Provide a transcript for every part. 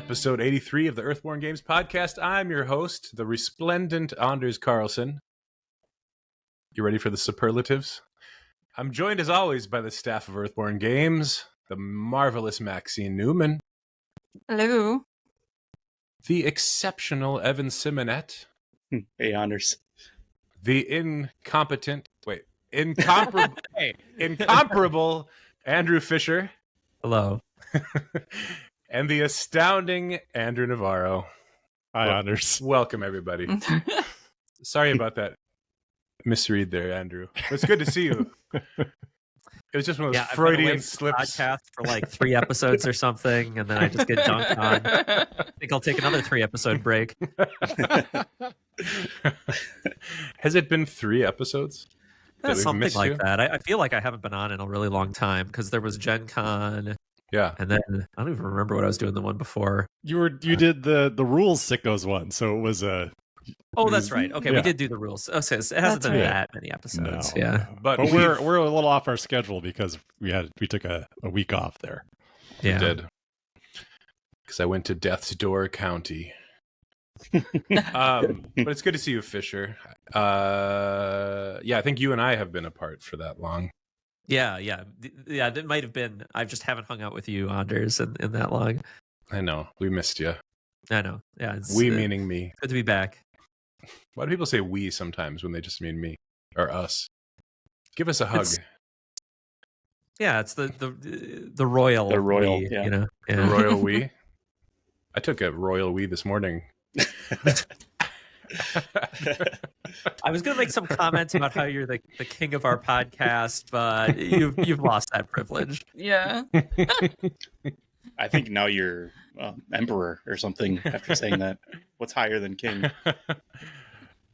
episode 83 of the Earthborne Games podcast. I'm your host, the resplendent Anders Carlson. You ready for the superlatives? I'm joined as always by the staff of Earthborne Games, the marvelous Maxine Newman. Hello. The exceptional Evan Simonet. Hey, Anders. The incomparable Andrew Fisher. Hello. And the astounding Andrew Navarro. Hi, Anders. Welcome, everybody. Sorry about that misread there, Andrew. It's good to see you. It was just one of those Freudian slips. Podcast for like 3 episodes or something, and then I just get dunked on. I think I'll take another 3-episode break. Has it been 3 episodes? Something like that. I feel like I haven't been on in a really long time because there was Gen Con. Yeah. And then I don't even remember what I was doing the one before. You did the rules sickos one, so it was a. Oh, that's right. Okay, yeah. We did do the rules. Oh, so it hasn't been that many episodes. No, yeah, no. But we're a little off our schedule because we took a week off there. Yeah, we did. Because I went to Death's Door County. But it's good to see you, Fisher. I think you and I have been apart for that long. Yeah. It might have been. I just haven't hung out with you, Anders, in that long. I know. We missed you. I know. Yeah. Meaning me. Good to be back. Why do people say we sometimes when they just mean me or us? Give us a hug. It's the royal. The royal, we, yeah. You know? Yeah. The royal we. I took a royal we this morning. I was going to make some comments about how you're the king of our podcast, but you've lost that privilege. Yeah. I think now you're emperor or something after saying that. What's higher than king?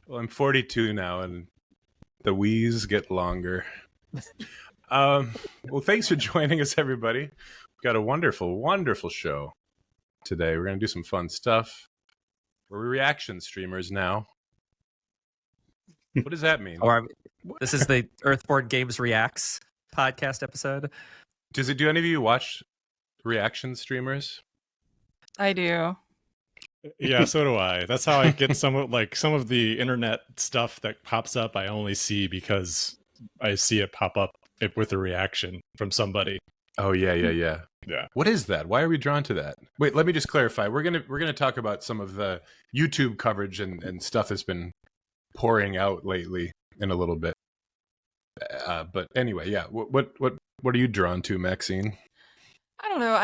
Well, I'm 42 now, and the wheeze get longer. Well, thanks for joining us, everybody. We've got a wonderful, wonderful show today. We're going to do some fun stuff. We're reaction streamers now. What does that mean? This is the Earthborne Games Reacts podcast episode. Do any of you watch reaction streamers? I do. Yeah, so do I. That's how I get some of the internet stuff that pops up. I only see because I see it pop up with a reaction from somebody. Oh yeah. What is that? Why are we drawn to that? Wait, let me just clarify. We're gonna talk about some of the YouTube coverage and stuff that's been pouring out lately in a little bit. But anyway, yeah. What are you drawn to, Maxine? I don't know.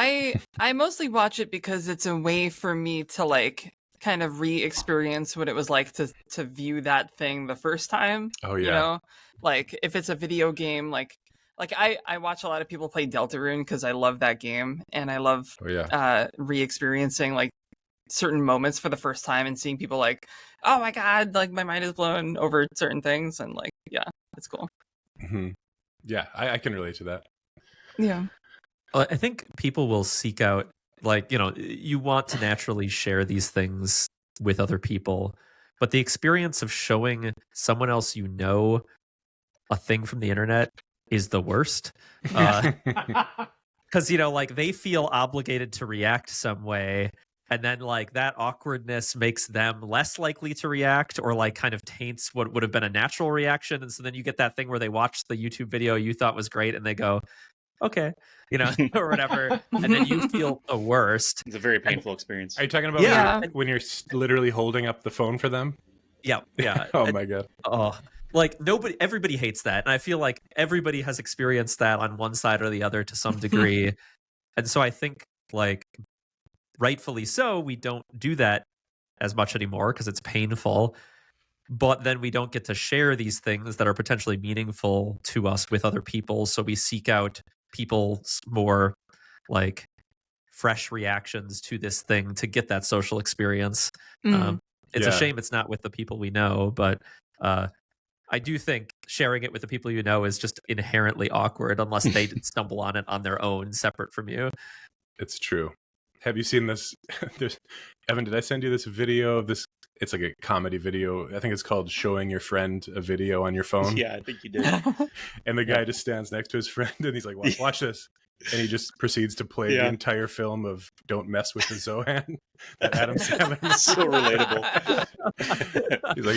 I mostly watch it because it's a way for me to like kind of re-experience what it was like to view that thing the first time. Oh yeah. You know, like if it's a video game, like I watch a lot of people play Deltarune because I love that game and I love re-experiencing like certain moments for the first time and seeing people like, oh my god, like my mind is blown over certain things and like it's cool. Mm-hmm. Yeah, I can relate to that. Yeah. I think people will seek out, like, you want to naturally share these things with other people, but the experience of showing someone else a thing from the internet is the worst. Because, like, they feel obligated to react some way, and then, like, that awkwardness makes them less likely to react or, like, kind of taints what would have been a natural reaction. And so then you get that thing where they watch the YouTube video you thought was great and they go, okay, or whatever, and then you feel the worst. It's a very painful experience. Are you talking about when you're literally holding up the phone for them? Yeah. Oh my god. Oh, like everybody hates that, and I feel like everybody has experienced that on one side or the other to some degree. And so I think, like, rightfully so, we don't do that as much anymore because it's painful. But then we don't get to share these things that are potentially meaningful to us with other people. So we seek out people's more like fresh reactions to this thing to get that social experience. It's a shame it's not with the people we know, but I do think sharing it with the people you know is just inherently awkward unless they stumble on it on their own, separate from you. It's true. Have you seen this? Evan, did I send you this video of this? It's like a comedy video. I think it's called Showing Your Friend a Video on Your Phone. Yeah, I think you did. And the guy just stands next to his friend and he's like, watch this. and he just proceeds to play the entire film of "Don't Mess with the Zohan." That Adam Sandler is so relatable. He's like,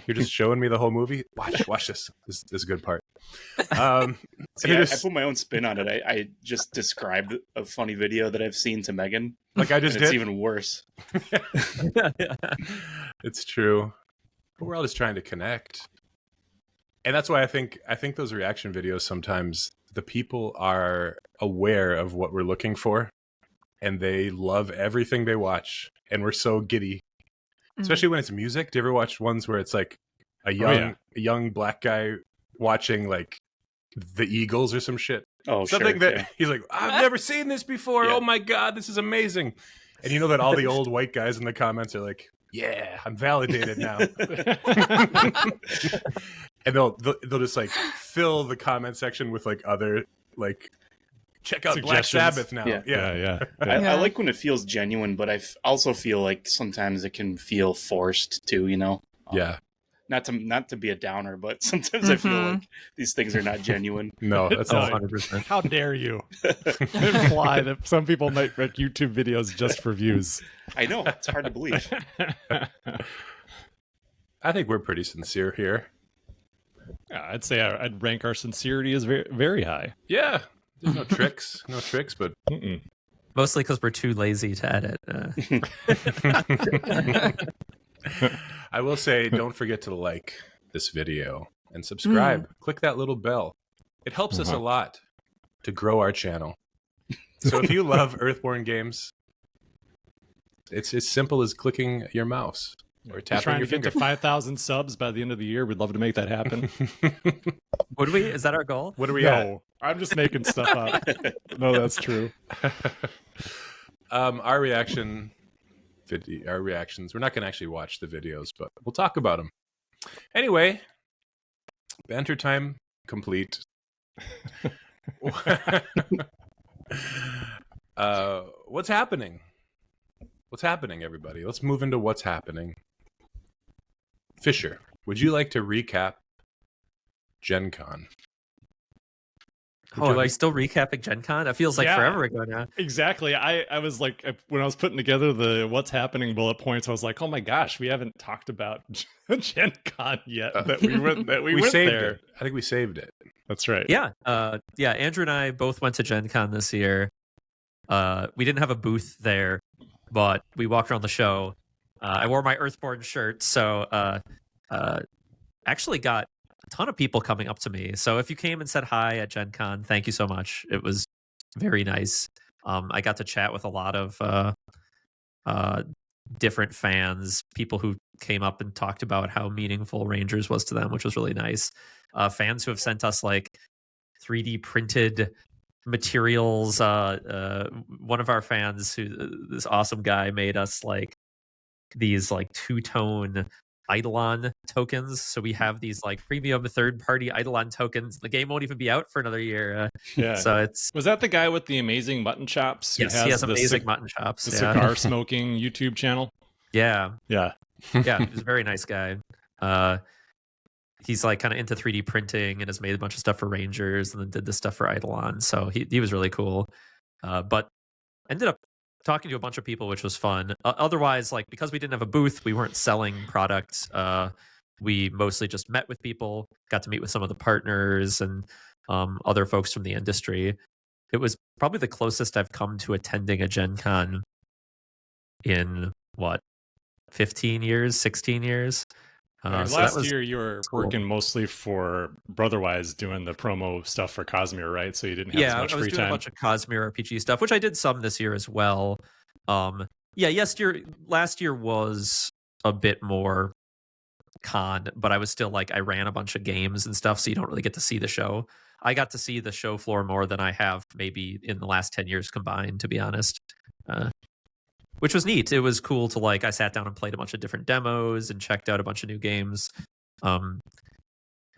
"You're just showing me the whole movie. Watch this. This is a good part." See, I put my own spin on it. I just described a funny video that I've seen to Megan. Like I just did. It's even worse. It's true. But we're all just trying to connect. And that's why I think those reaction videos, sometimes the people are aware of what we're looking for and they love everything they watch. And we're so giddy, especially when it's music. Do you ever watch ones where it's like a young black guy watching like the Eagles or some shit? Oh, something that he's like, I've never seen this before. Oh my God, this is amazing. And you know that all the old white guys in the comments are like, yeah, I'm validated now. And they'll just like fill the comment section with like other like, check out Black Sabbath now. Yeah. I like when it feels genuine, but I also feel like sometimes it can feel forced too, you know? Not to be a downer, but sometimes I feel like these things are not genuine. No, that's not 100%. How dare you imply that some people might make YouTube videos just for views? I know, it's hard to believe. I think we're pretty sincere here. Yeah, I'd say I'd rank our sincerity as very, very high. Yeah, there's no tricks, but mostly because we're too lazy to edit. I will say, don't forget to like this video and subscribe. Click that little bell. It helps us a lot to grow our channel. So if you love Earthborne games, it's as simple as clicking your mouse or tapping your finger. To 5,000 subs by the end of the year. We'd love to make that happen. Would we? Is that our goal? What are we at? No, I'm just making stuff up. No, that's true. Our reactions, we're not going to actually watch the videos, but we'll talk about them. Anyway, banter time complete. What's happening? What's happening, everybody? Let's move into what's happening. Fisher, would you like to recap Gen Con? Are we still recapping Gen Con? It feels like forever ago now. Exactly. I was like, when I was putting together the what's happening bullet points, I was like, oh my gosh, we haven't talked about Gen Con yet. We went saved there. It. I think we saved it. That's right. Yeah. Andrew and I both went to Gen Con this year. We didn't have a booth there, but we walked around the show. I wore my Earthborne shirt, so actually got a ton of people coming up to me. So if you came and said hi at Gen Con, thank you so much. It was very nice. I got to chat with a lot of different fans, people who came up and talked about how meaningful Rangers was to them, which was really nice. Fans who have sent us like 3D printed materials. One of our fans, this awesome guy, made us like these like two-tone Eidolon tokens. So we have these like premium third-party Eidolon tokens. The game won't even be out for another year. So was that the guy with the amazing mutton chops? Yes, he has amazing mutton chops. The cigar smoking YouTube channel. Yeah. He's a very nice guy. He's like kind of into 3D printing and has made a bunch of stuff for Rangers and then did this stuff for Eidolon. So he was really cool. But ended up talking to a bunch of people, which was fun. Otherwise, like, because we didn't have a booth, we weren't selling products. We mostly just met with people, got to meet with some of the partners and other folks from the industry. It was probably the closest I've come to attending a Gen Con in 15 years, 16 years. Last year you were working mostly for Brotherwise, doing the promo stuff for Cosmere, right? So you didn't have as much free time. I was doing a bunch of Cosmere RPG stuff, which I did some this year as well. Last year was a bit more con, but I was still like, I ran a bunch of games and stuff, so you don't really get to see the show. I got to see the show floor more than I have maybe in the last 10 years combined, to be honest. Which was neat. It was cool to I sat down and played a bunch of different demos and checked out a bunch of new games. I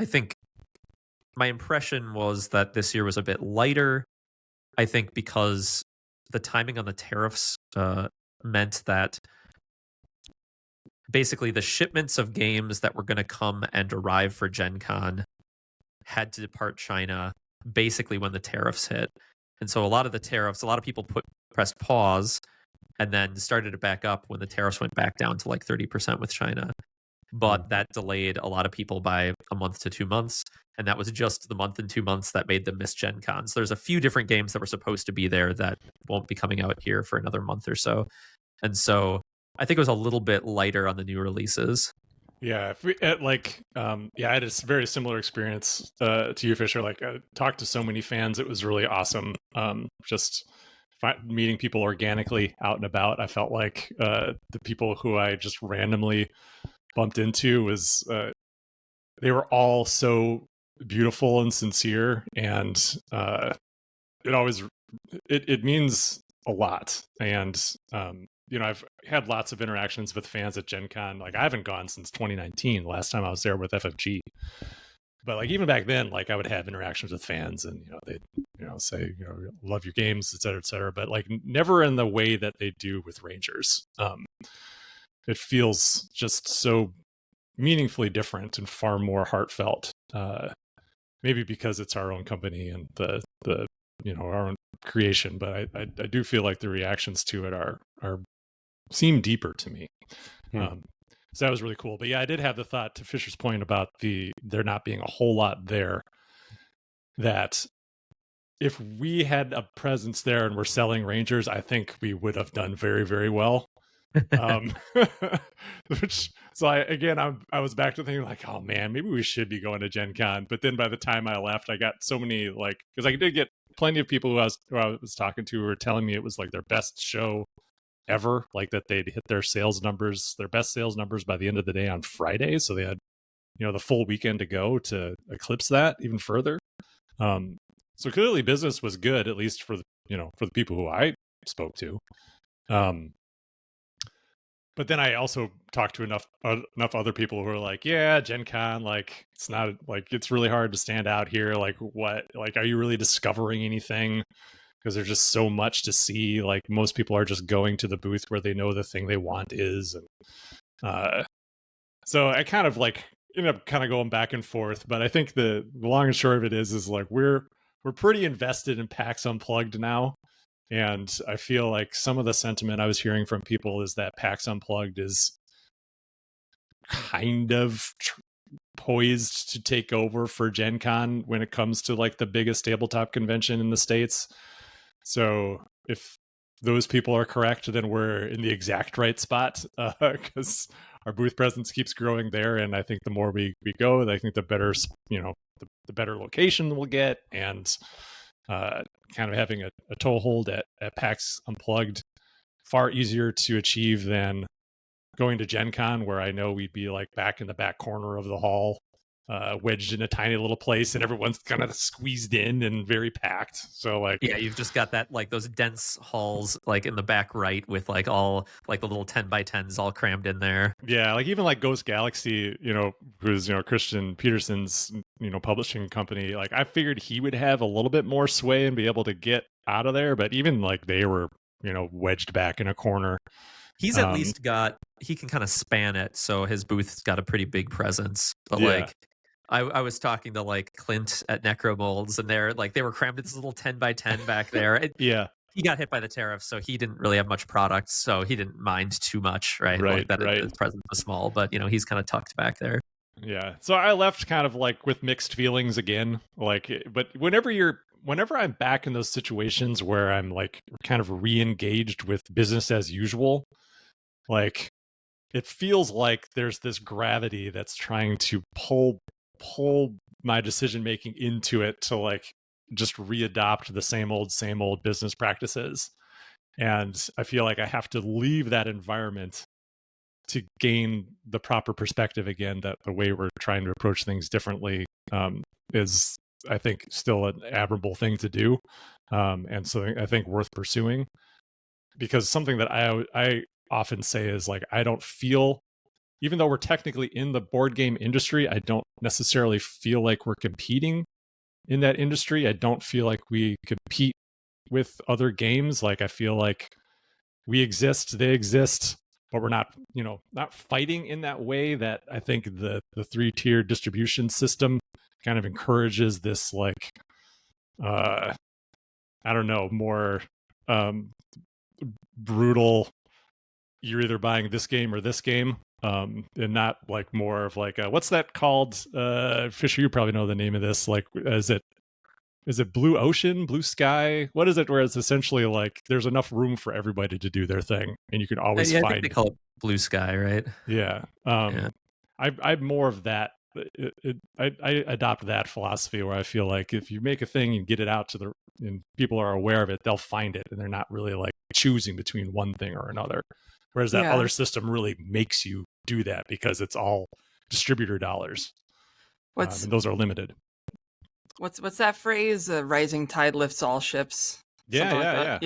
think my impression was that this year was a bit lighter. I think because the timing on the tariffs meant that basically the shipments of games that were going to come and arrive for Gen Con had to depart China basically when the tariffs hit. And so a lot of the tariffs, a lot of people pressed pause and then started to back up when the tariffs went back down to like 30% with China. But that delayed a lot of people by a month to 2 months. And that was just the month and 2 months that made them miss Gen Con. So there's a few different games that were supposed to be there that won't be coming out here for another month or so. And so I think it was a little bit lighter on the new releases. Yeah, I had a very similar experience to you, Fisher. Like, I talked to so many fans; it was really awesome. Just meeting people organically out and about. I felt like the people who I just randomly bumped into was they were all so beautiful and sincere, and it means a lot. And I've had lots of interactions with fans at Gen Con. Like, I haven't gone since 2019, last time I was there with FFG. But like, even back then, like, I would have interactions with fans, and they'd say, love your games, et cetera, et cetera. But like, never in the way that they do with Rangers. It feels just so meaningfully different and far more heartfelt. Maybe because it's our own company and the our own creation, but I do feel like the reactions to it are seem deeper to me. So that was really cool. But yeah, I did have the thought, to Fisher's point about there not being a whole lot there, that if we had a presence there and we're selling Rangers, I think we would have done very, very well. I was back to thinking like, oh man, maybe we should be going to Gen Con. But then by the time I left, I got so many, like, because I did get plenty of people who I was talking to who were telling me it was like their best show ever, like that they'd hit their best sales numbers by the end of the day on Friday. So they had, the full weekend to go to eclipse that even further. So clearly business was good, at least for the people who I spoke to. But then I also talked to enough other people who are like, yeah, Gen Con, like, it's not, like, it's really hard to stand out here. Like, what, like, are you really discovering anything? Because there's just so much to see. Like, most people are just going to the booth where they know the thing they want is. And so I kind of like ended up kind of going back and forth. But I think the long and short of it is like, we're pretty invested in PAX Unplugged now. And I feel like some of the sentiment I was hearing from people is that PAX Unplugged is kind of poised to take over for Gen Con when it comes to like the biggest tabletop convention in the States. So if those people are correct, then we're in the exact right spot, because our booth presence keeps growing there. And I think the more we go, I think the better, the better location we'll get. And kind of having a toehold at PAX Unplugged far easier to achieve than going to Gen Con, where I know we'd be like back in the back corner of the hall, wedged in a tiny little place, and everyone's kind of squeezed in and very packed. So like, yeah, you've just got that, like, those dense halls like in the back right with like all like the little 10x10s all crammed in there. Yeah, like even like Ghost Galaxy, who's Christian Peterson's publishing company, like I figured he would have a little bit more sway and be able to get out of there, but even like they were wedged back in a corner. He's at least he can kind of span it, so his booth's got a pretty big presence. But yeah. Like I was talking to like Clint at Necromolds, and they were crammed in this little 10x10 back there. Yeah. He got hit by the tariffs, so he didn't really have much product, so he didn't mind too much, right? Right, like that right. His presence was small, but he's kind of tucked back there. Yeah. So I left kind of like with mixed feelings again. Like, but whenever I'm back in those situations where I'm like kind of re-engaged with business as usual, like it feels like there's this gravity that's trying to pull my decision making into it to like just readopt the same old business practices. And I feel like I have to leave that environment to gain the proper perspective again, that the way we're trying to approach things differently is, I think, still an admirable thing to do. And so I think worth pursuing, because something that I often say is like, I don't feel, even though we're technically in the board game industry, I don't necessarily feel like we're competing in that industry. I don't feel like we compete with other games. Like, I feel like we exist, they exist, but we're not, not fighting in that way that I think the 3-tier distribution system kind of encourages this, like, I I don't know, more brutal. You're either buying this game or this game, and not like more of like what's that called? Fisher, you probably know the name of this. Like, is it Blue Ocean, Blue Sky? What is it? Where it's essentially like there's enough room for everybody to do their thing, and you can always I find. think they call it Blue Sky, right? Yeah. I'm more of that. I adopt that philosophy where I feel like if you make a thing and get it out to and people are aware of it, they'll find it, and they're not really like choosing between one thing or another. Whereas that other system really makes you do that because it's all distributor dollars. And those are limited. What's that phrase? Rising tide lifts all ships. Yeah.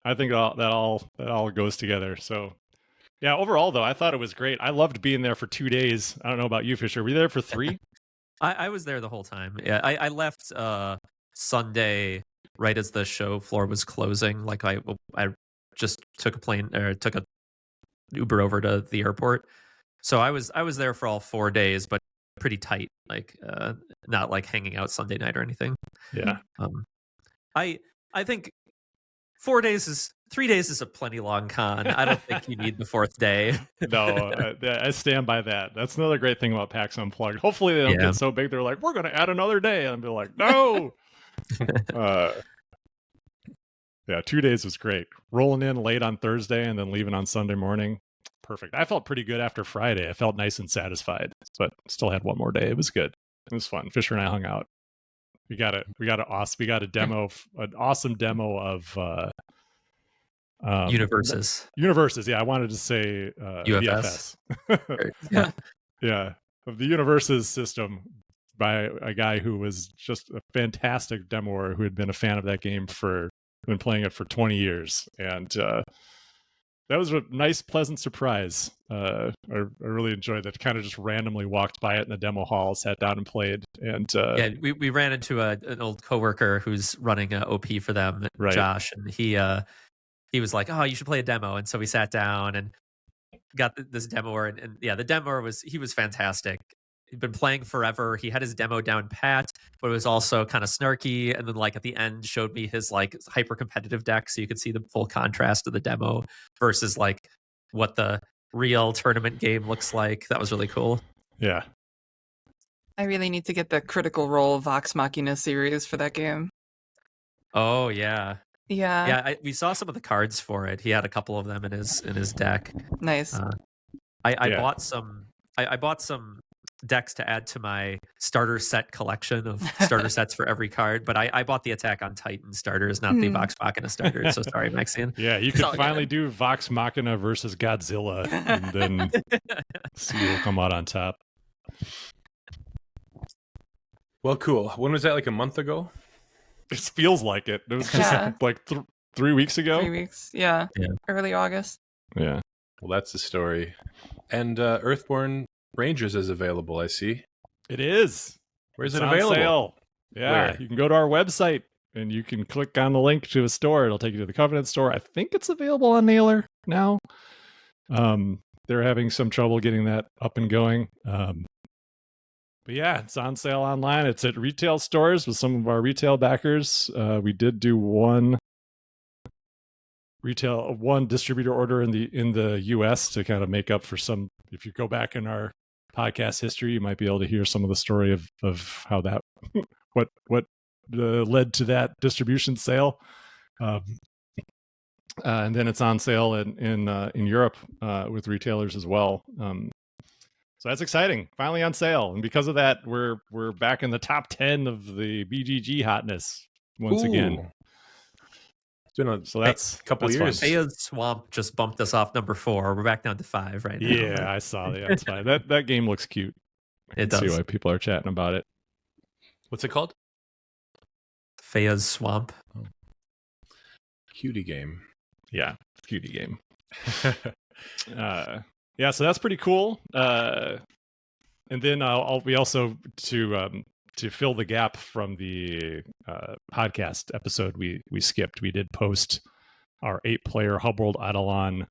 I think that all goes together. So, yeah. Overall, though, I thought it was great. I loved being there for 2 days. I don't know about you, Fisher. Were you there for 3? I was there the whole time. Yeah, I left Sunday right as the show floor was closing. Like I just took a Uber over to the airport. So I was there for all 4 days, but pretty tight, like not like hanging out Sunday night or anything. Yeah. I think 3 days is a plenty long con. I don't think you need the 4th day. No, I stand by that. That's another great thing about PAX Unplugged. Hopefully they don't get so big they're like, we're going to add another day. And I'll be like, no. Yeah, 2 days was great. Rolling in late on Thursday and then leaving on Sunday morning. Perfect. I felt pretty good after Friday. I felt nice and satisfied, but still had one more day. It was good. It was fun. Fisher and I hung out. We got a demo, an awesome demo of Universes. Yeah, I wanted to say UFS. Yeah, of the Universes system by a guy who was just a fantastic demoer who had been a fan of that game been playing it for 20 years, and that was a nice, pleasant surprise. I really enjoyed that. Kind of just randomly walked by it in the demo hall, sat down and played. And we ran into an old coworker who's running OP for them, right. Josh, and he was like, "Oh, you should play a demo." And so we sat down and got this demoer, and the demoer was fantastic. He'd been playing forever. He had his demo down pat, but it was also kind of snarky. And then like at the end showed me his like hyper competitive deck. So you could see the full contrast of the demo versus like what the real tournament game looks like. That was really cool. Yeah. I really need to get the Critical Role Vox Machina series for that game. Oh yeah. Yeah. We saw some of the cards for it. He had a couple of them in his deck. Nice. I bought some decks to add to my starter set collection of starter sets for every card, but I bought the Attack on Titan starters, not the Vox Machina starters. So sorry, Maxine. Yeah, you could finally do Vox Machina versus Godzilla, and then see who will come out on top. Well, cool. When was that? Like a month ago? It feels like it. It was just like 3 weeks ago. 3 weeks, yeah. Early August. Yeah. Well, that's the story. And Earthborne Rangers is available, I see. It is. Where's it available? On sale. Yeah, Where? You can go to our website and you can click on the link to a store. It'll take you to the Covenant store. I think it's available on Nailer now. They're having some trouble getting that up and going. But yeah, it's on sale online. It's at retail stores with some of our retail backers. We did do one distributor order in the US to kind of make up for some. If you go back in our podcast history, you might be able to hear some of the story of how that what led to that distribution sale. And then it's on sale in Europe with retailers as well. So that's exciting. Finally on sale, and because of that, we're back in the top 10 of the BGG hotness once again. So that's a couple of years. Thea's Swamp just bumped us off number 4. We're back down to 5 right now. Yeah, I saw that. That's fine. That game looks cute. It does. See why people are chatting about it. What's it called? Thea's Swamp. Oh. Cutie game. Yeah, cutie game. Yeah, so that's pretty cool. And then we also to fill the gap from the podcast episode we skipped. We did post our 8-player Hub World Eidolon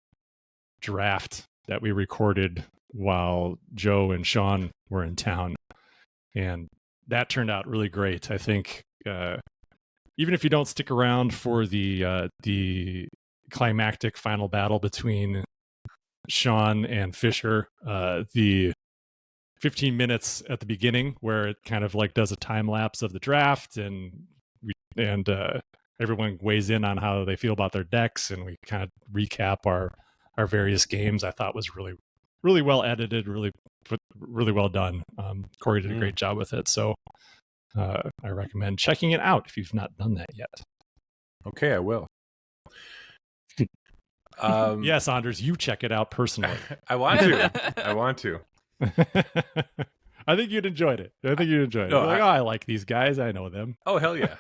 draft that we recorded while Joe and Sean were in town, and that turned out really great. I think even if you don't stick around for the climactic final battle between Sean and Fisher, the 15 minutes at the beginning where it kind of like does a time lapse of the draft and everyone weighs in on how they feel about their decks, and we kind of recap our various games, I thought was really, really well edited, really well done. Corey did a great job with it, so I recommend checking it out if you've not done that yet. Okay, I will. Yes, Anders, you check it out personally. I want to. I think you'd enjoyed it. No, I like these guys. I know them. Oh, hell yeah.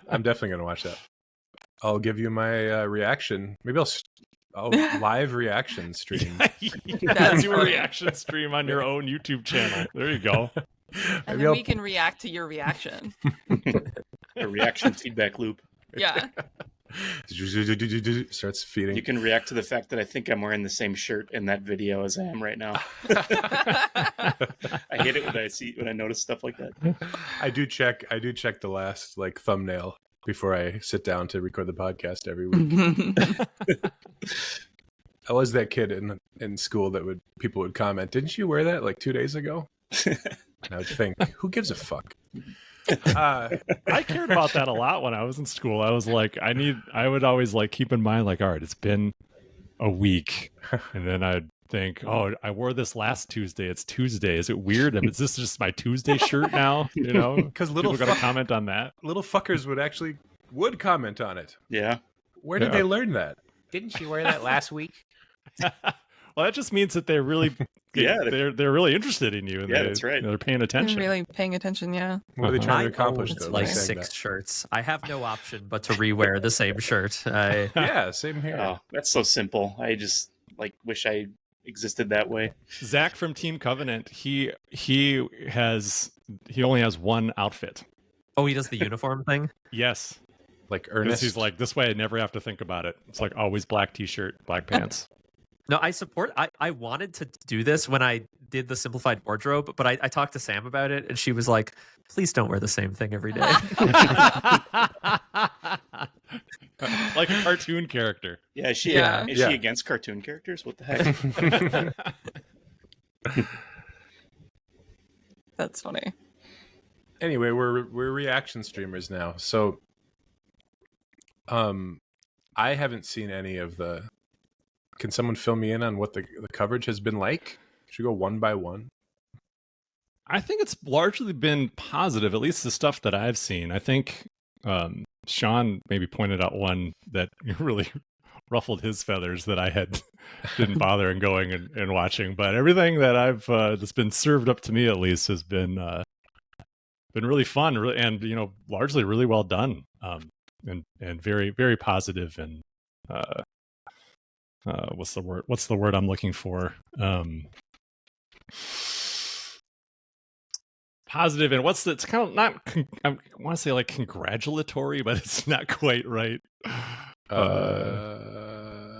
I'm definitely going to watch that. I'll give you my reaction. Maybe I'll live reaction stream. That's your reaction stream on your own YouTube channel. There you go. And then we can react to your reaction. A reaction feedback loop. Yeah. Starts feeding. You can react to the fact that I think I'm wearing the same shirt in that video as I am right now. I hate it when I notice stuff like that. I do check the last like thumbnail before I sit down to record the podcast every week. I was that kid in school that people would comment, "Didn't you wear that like 2 days ago?" And I would think, who gives a fuck? I cared about that a lot when I was in school. I was like, I would always like keep in mind, like, all right, it's been a week, and then I'd think, oh, I wore this last Tuesday. It's Tuesday. Is it weird? Is this just my Tuesday shirt now? You know, because people going to comment on that. Little fuckers would comment on it. Yeah. Where did they learn that? Didn't you wear that last week? Well, that just means that they're really, they're really interested in you, and that's right. They're paying attention. They're really paying attention, yeah. What are they trying to accomplish? It's like 6 shirts. I have no option but to rewear the same shirt. Yeah, same here. Oh, that's so simple. I just wish I existed that way. Zach from Team Covenant, he only has one outfit. Oh, he does the uniform thing? Yes. Like Ernest. He's like, this way I never have to think about it. It's like always black t-shirt, black pants. No, I wanted to do this when I did the simplified wardrobe, but I talked to Sam about it, and she was like, please don't wear the same thing every day. Like a cartoon character. Yeah, is she against cartoon characters? What the heck? That's funny. Anyway, we're reaction streamers now. So I haven't seen any of the... Can someone fill me in on what the coverage has been like? Should we go one by one? I think it's largely been positive, at least the stuff that I've seen. I think Sean maybe pointed out one that really ruffled his feathers that I didn't bother in going and watching. But everything that I've that's been served up to me, at least, has been really fun, and largely really well done, and very, very positive, and what's the word I'm looking for? Positive, and it's kind of not, I want to say like congratulatory, but it's not quite right.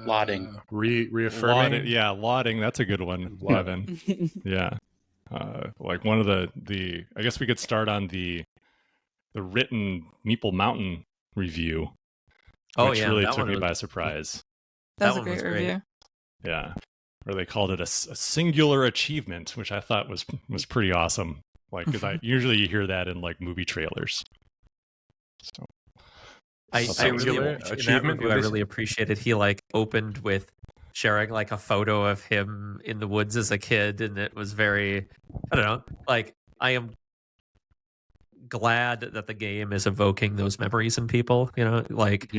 Lauding. Reaffirming. Lauding. That's a good one, Levin. Yeah. Like one of the I guess we could start on the written Meeple Mountain review. Which really took me by surprise. That was a great review. Yeah. Or they called it a singular achievement, which I thought was pretty awesome. Like, because usually you hear that in like movie trailers. So I really appreciated. He like opened with sharing like a photo of him in the woods as a kid, and it was very, I don't know, like I am glad that the game is evoking those memories in people. Like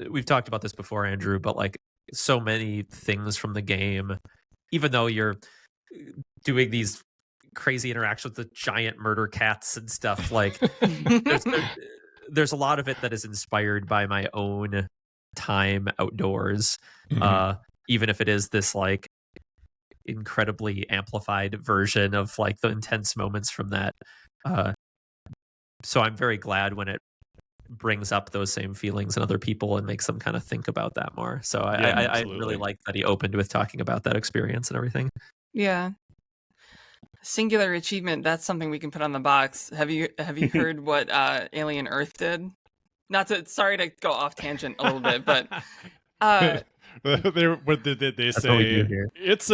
we've talked about this before, Andrew, but like so many things from the game, even though you're doing these crazy interactions with the giant murder cats and stuff, like there's a lot of it that is inspired by my own time outdoors, even if it is this like incredibly amplified version of like the intense moments from that. So I'm very glad when it brings up those same feelings in other people and makes them kind of think about that more. So I really like that he opened with talking about that experience and everything. Yeah. Singular achievement, that's something we can put on the box. Have you heard what Alien Earth did? sorry to go off tangent a little bit, but what did they say? It's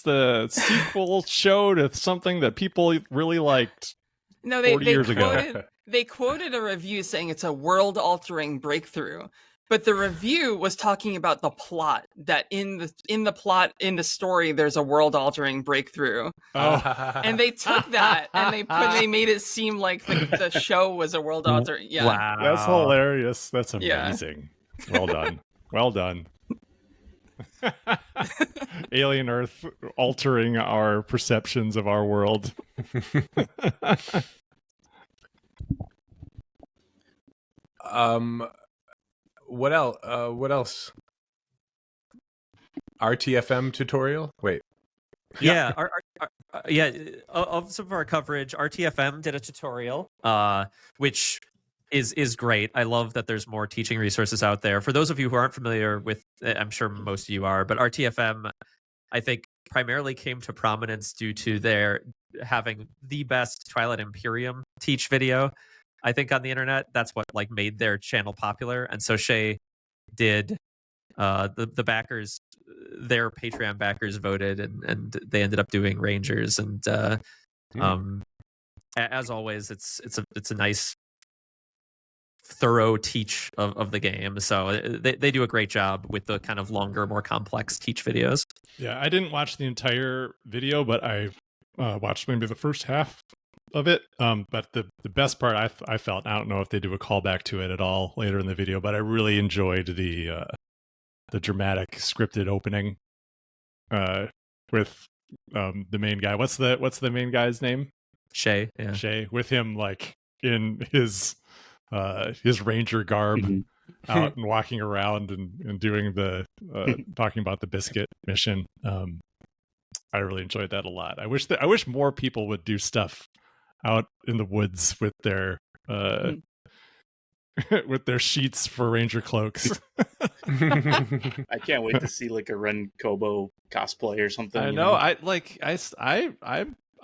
the sequel show to something that people really liked. No, 40 years ago. They quoted a review saying it's a world-altering breakthrough, but the review was talking about the plot. That in the story, there's a world-altering breakthrough. And they took that and they made it seem like the show was a world-altering. Yeah, wow, that's hilarious. That's amazing. Yeah. Well done. Alien Earth altering our perceptions of our world. What else? RTFM tutorial? Wait. Yeah, of some of our coverage, RTFM did a tutorial, which is great. I love that there's more teaching resources out there. For those of you who aren't familiar with, I'm sure most of you are, but RTFM, I think, primarily came to prominence due to their having the best Twilight Imperium teach video, I think, on the internet. That's what made their channel popular. And so Shay did the backers, their Patreon backers voted, and they ended up doing Rangers. And as always, it's a nice, thorough teach of the game. So they do a great job with the kind of longer, more complex teach videos. Yeah, I didn't watch the entire video, but I watched maybe the first half of it. But the best part I felt, I don't know if they do a callback to it at all later in the video, but I really enjoyed the dramatic scripted opening with the main guy. What's the main guy's name? Shay. Yeah. Shay, with him in his ranger garb, out and walking around and doing the talking about the biscuit mission. I really enjoyed that a lot. I wish more people would do stuff out in the woods with their with their sheets for ranger cloaks. I can't wait to see a Ren Kobo cosplay or something. I know.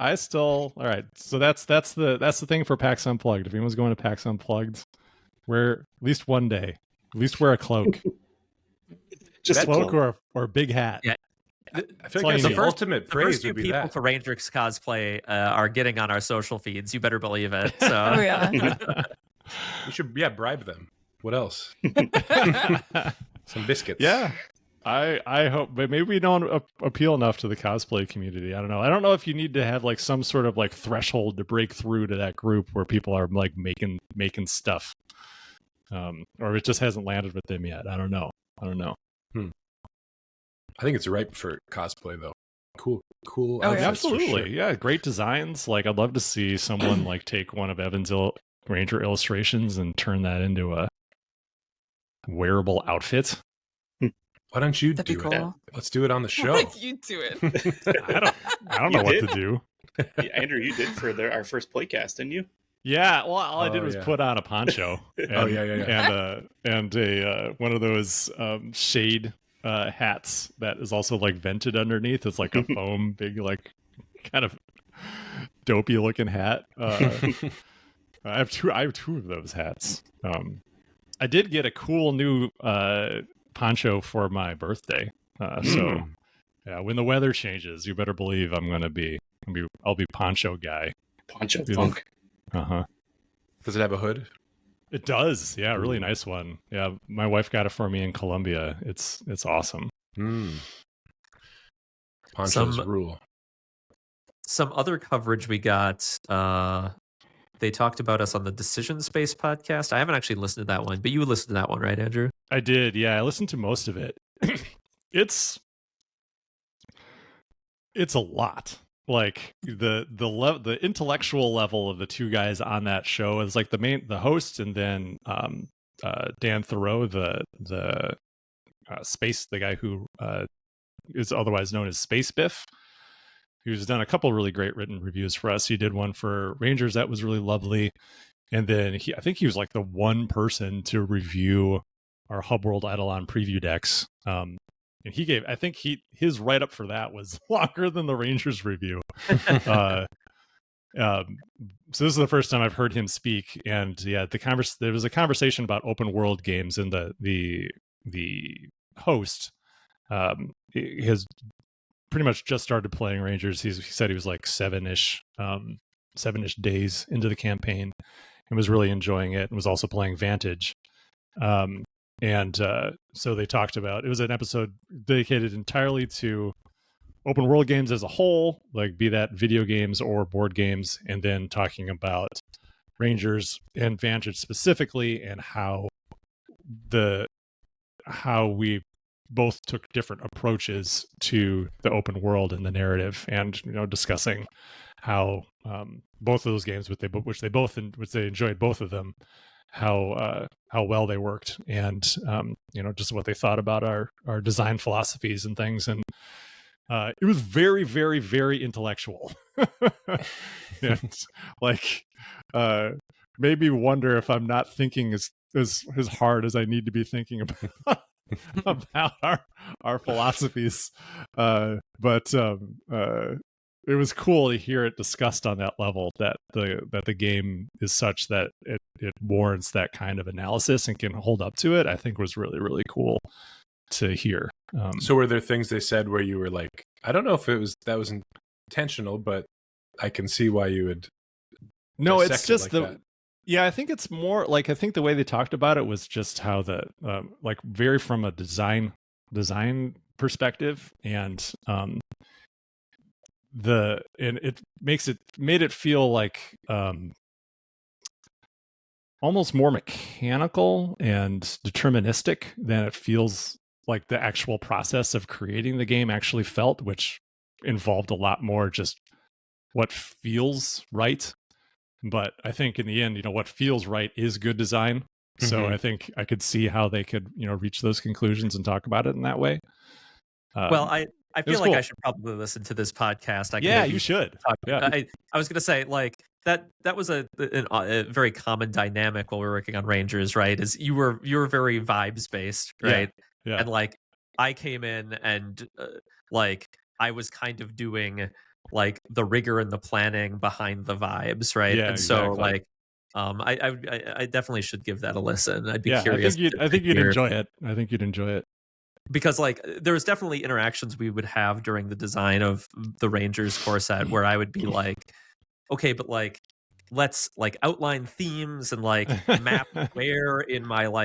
I still, all right. So that's the thing for PAX Unplugged. If anyone's going to PAX Unplugged, wear at least one day. At least wear a cloak. Just a cloak or a big hat. Yeah. I feel like the ultimate praise would be people that. to Rangers cosplay are getting on our social feeds. You better believe it. So. Oh yeah. We should bribe them. What else? Some biscuits. Yeah. I hope, but maybe we don't appeal enough to the cosplay community. I don't know. I don't know if you need to have some sort of threshold to break through to that group where people are making stuff, or it just hasn't landed with them yet. I don't know. I think it's ripe for cosplay though. Cool. Oh, absolutely. Sure. Yeah, great designs. I'd love to see someone take one of Evan's Ranger illustrations and turn that into a wearable outfit. Why don't you do it? Let's do it on the show. Why don't you do it? I don't know what to do. Yeah, Andrew, you did for our first playcast, didn't you? Yeah. Well, all I did was put on a poncho. And, and a one of those shade hats that is also vented underneath. It's a foam big kind of dopey looking hat. I have two of those hats. I did get a cool new poncho for my birthday. So yeah, when the weather changes, you better believe I'll be poncho guy. Poncho funk. Does it have a hood? It does. Yeah, really nice one. Yeah, my wife got it for me in Colombia. It's awesome. Ponchos rule. Some other coverage we got. They talked about us on the Decision Space podcast. I haven't actually listened to that one, but you listened to that one, right, Andrew? I did. Yeah, I listened to most of it. It's a lot. The intellectual level of the two guys on that show is the host, and then Dan Thoreau, the guy who is otherwise known as Space Biff, who's done a couple really great written reviews for us. He did one for Rangers that was really lovely, and then I think he was the one person to review our Hub World Eidolon preview decks. And his write-up for that was longer than the Rangers review. So this is the first time I've heard him speak, and yeah, there was a conversation about open world games, and the host has pretty much just started playing Rangers. He said he was like seven-ish days into the campaign and was really enjoying it, and was also playing Vantage. So they talked about, it was an episode dedicated entirely to open world games as a whole, like be that video games or board games, and then talking about Rangers and Vantage specifically, and how we both took different approaches to the open world and the narrative, and discussing how both of those games, which they enjoyed both of them, how well they worked, and just what they thought about our design philosophies and things. And it was very, very, very intellectual. And like made me wonder if I'm not thinking as hard as I need to be thinking about our philosophies. But it was cool to hear it discussed on that level, that the game is such that it warrants that kind of analysis and can hold up to it. I think was really, really cool to hear. So were there things they said where you were like, I don't know if that was intentional, but I can see why you would. No, it's just that. Yeah, I think it's more like, I think the way they talked about it was just how like very from a design perspective, and it made it feel like almost more mechanical and deterministic than it feels like the actual process of creating the game actually felt, which involved a lot more just what feels right. But I think in the end, what feels right is good design. So I think I could see how they could, reach those conclusions and talk about it in that way. Well, I feel like cool. I should probably listen to this podcast. You should. Yeah. I was going to say, like, that was a very common dynamic while we were working on Rangers, right? Is you were very vibes based, right? Yeah. And like I came in and like I was kind of doing like the rigor and the planning behind the vibes, right? Yeah, and so exactly. like I definitely should give that a listen. I'd be Yeah, curious. I think you'd enjoy it. I think you'd enjoy it. Because like there was definitely interactions we would have during the design of the Rangers core set where I would be like, okay, but like let's like outline themes and like map where in my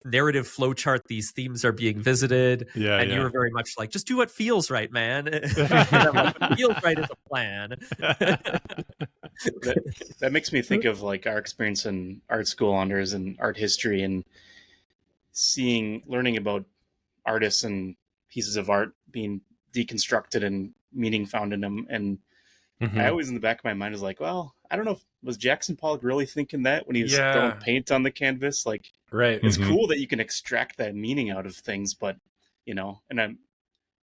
narrative flowchart these themes are being visited. Yeah, and you were very much like, just do what feels right, man. What feels right is a plan. That makes me think of like our experience in art school honors and art history, and learning about artists and pieces of art being deconstructed and meaning found in them. And I always in the back of my mind was like, well, I don't know, was Jackson Pollock really thinking that when he was throwing paint on the canvas? Like, right. It's cool that you can extract that meaning out of things, but and I'm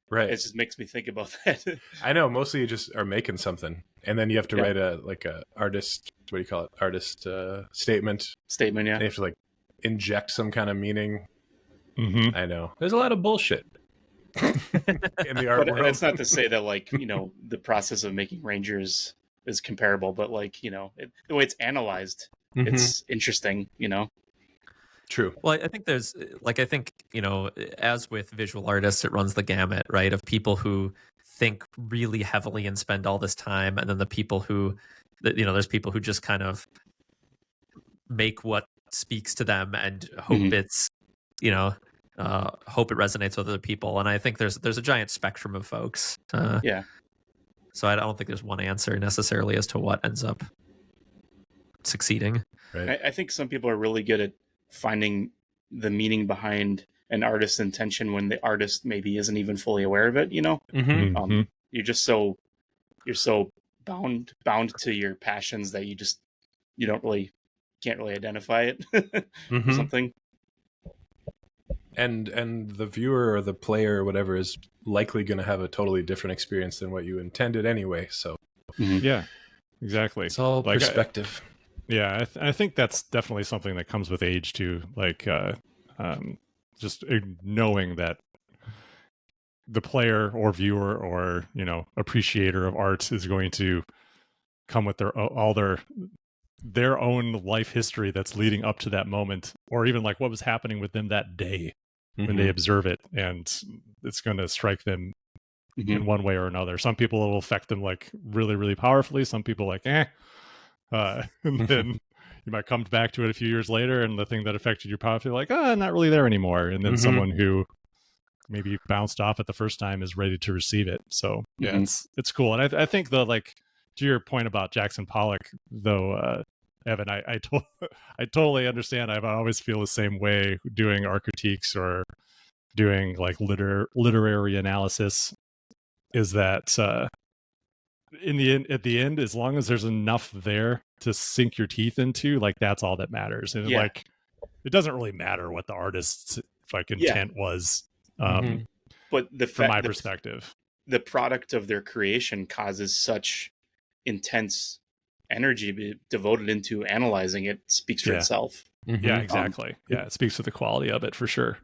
right. It just makes me think about that. I know, mostly you just are making something, and then you have to write a artist, what do you call it? Artist statement. Statement, yeah. And you have to like inject some kind of meaning. I know. There's a lot of bullshit in the art world. It's not to say that like, the process of making Rangers is comparable, but like, the way it's analyzed, it's interesting, True. Well, I think there's as with visual artists, it runs the gamut, right? Of people who think really heavily and spend all this time, and then the people who, there's people who just kind of make what speaks to them and hope it's, hope it resonates with other people. And I think there's a giant spectrum of folks. So I don't think there's one answer necessarily as to what ends up succeeding. Right. I think some people are really good at finding the meaning behind an artist's intention when the artist maybe isn't even fully aware of it. You're just you're so bound to your passions that you can't really identify it or something. And the viewer or the player or whatever is likely going to have a totally different experience than what you intended anyway. So yeah, exactly. It's all perspective. I think that's definitely something that comes with age too. Like just knowing that the player or viewer or appreciator of art is going to come with their own life history that's leading up to that moment, or even like what was happening with them that day when they observe it, and it's going to strike them in one way or another. Some people it will affect them like really, really powerfully. Some people like, and then you might come back to it a few years later, and the thing that affected you powerfully, like, not really there anymore. And then someone who maybe bounced off it the first time is ready to receive it. So yeah, it's cool. And I think the, like, to your point about Jackson Pollock, though, Evan, I totally understand. I always feel the same way doing art critiques or doing like literary analysis, is that at the end, as long as there's enough there to sink your teeth into, like, that's all that matters. And like, it doesn't really matter what the artist's like intent was. But from my perspective, the product of their creation causes such intense energy devoted into analyzing it, speaks for itself. Yeah, exactly. It speaks to the quality of it for sure.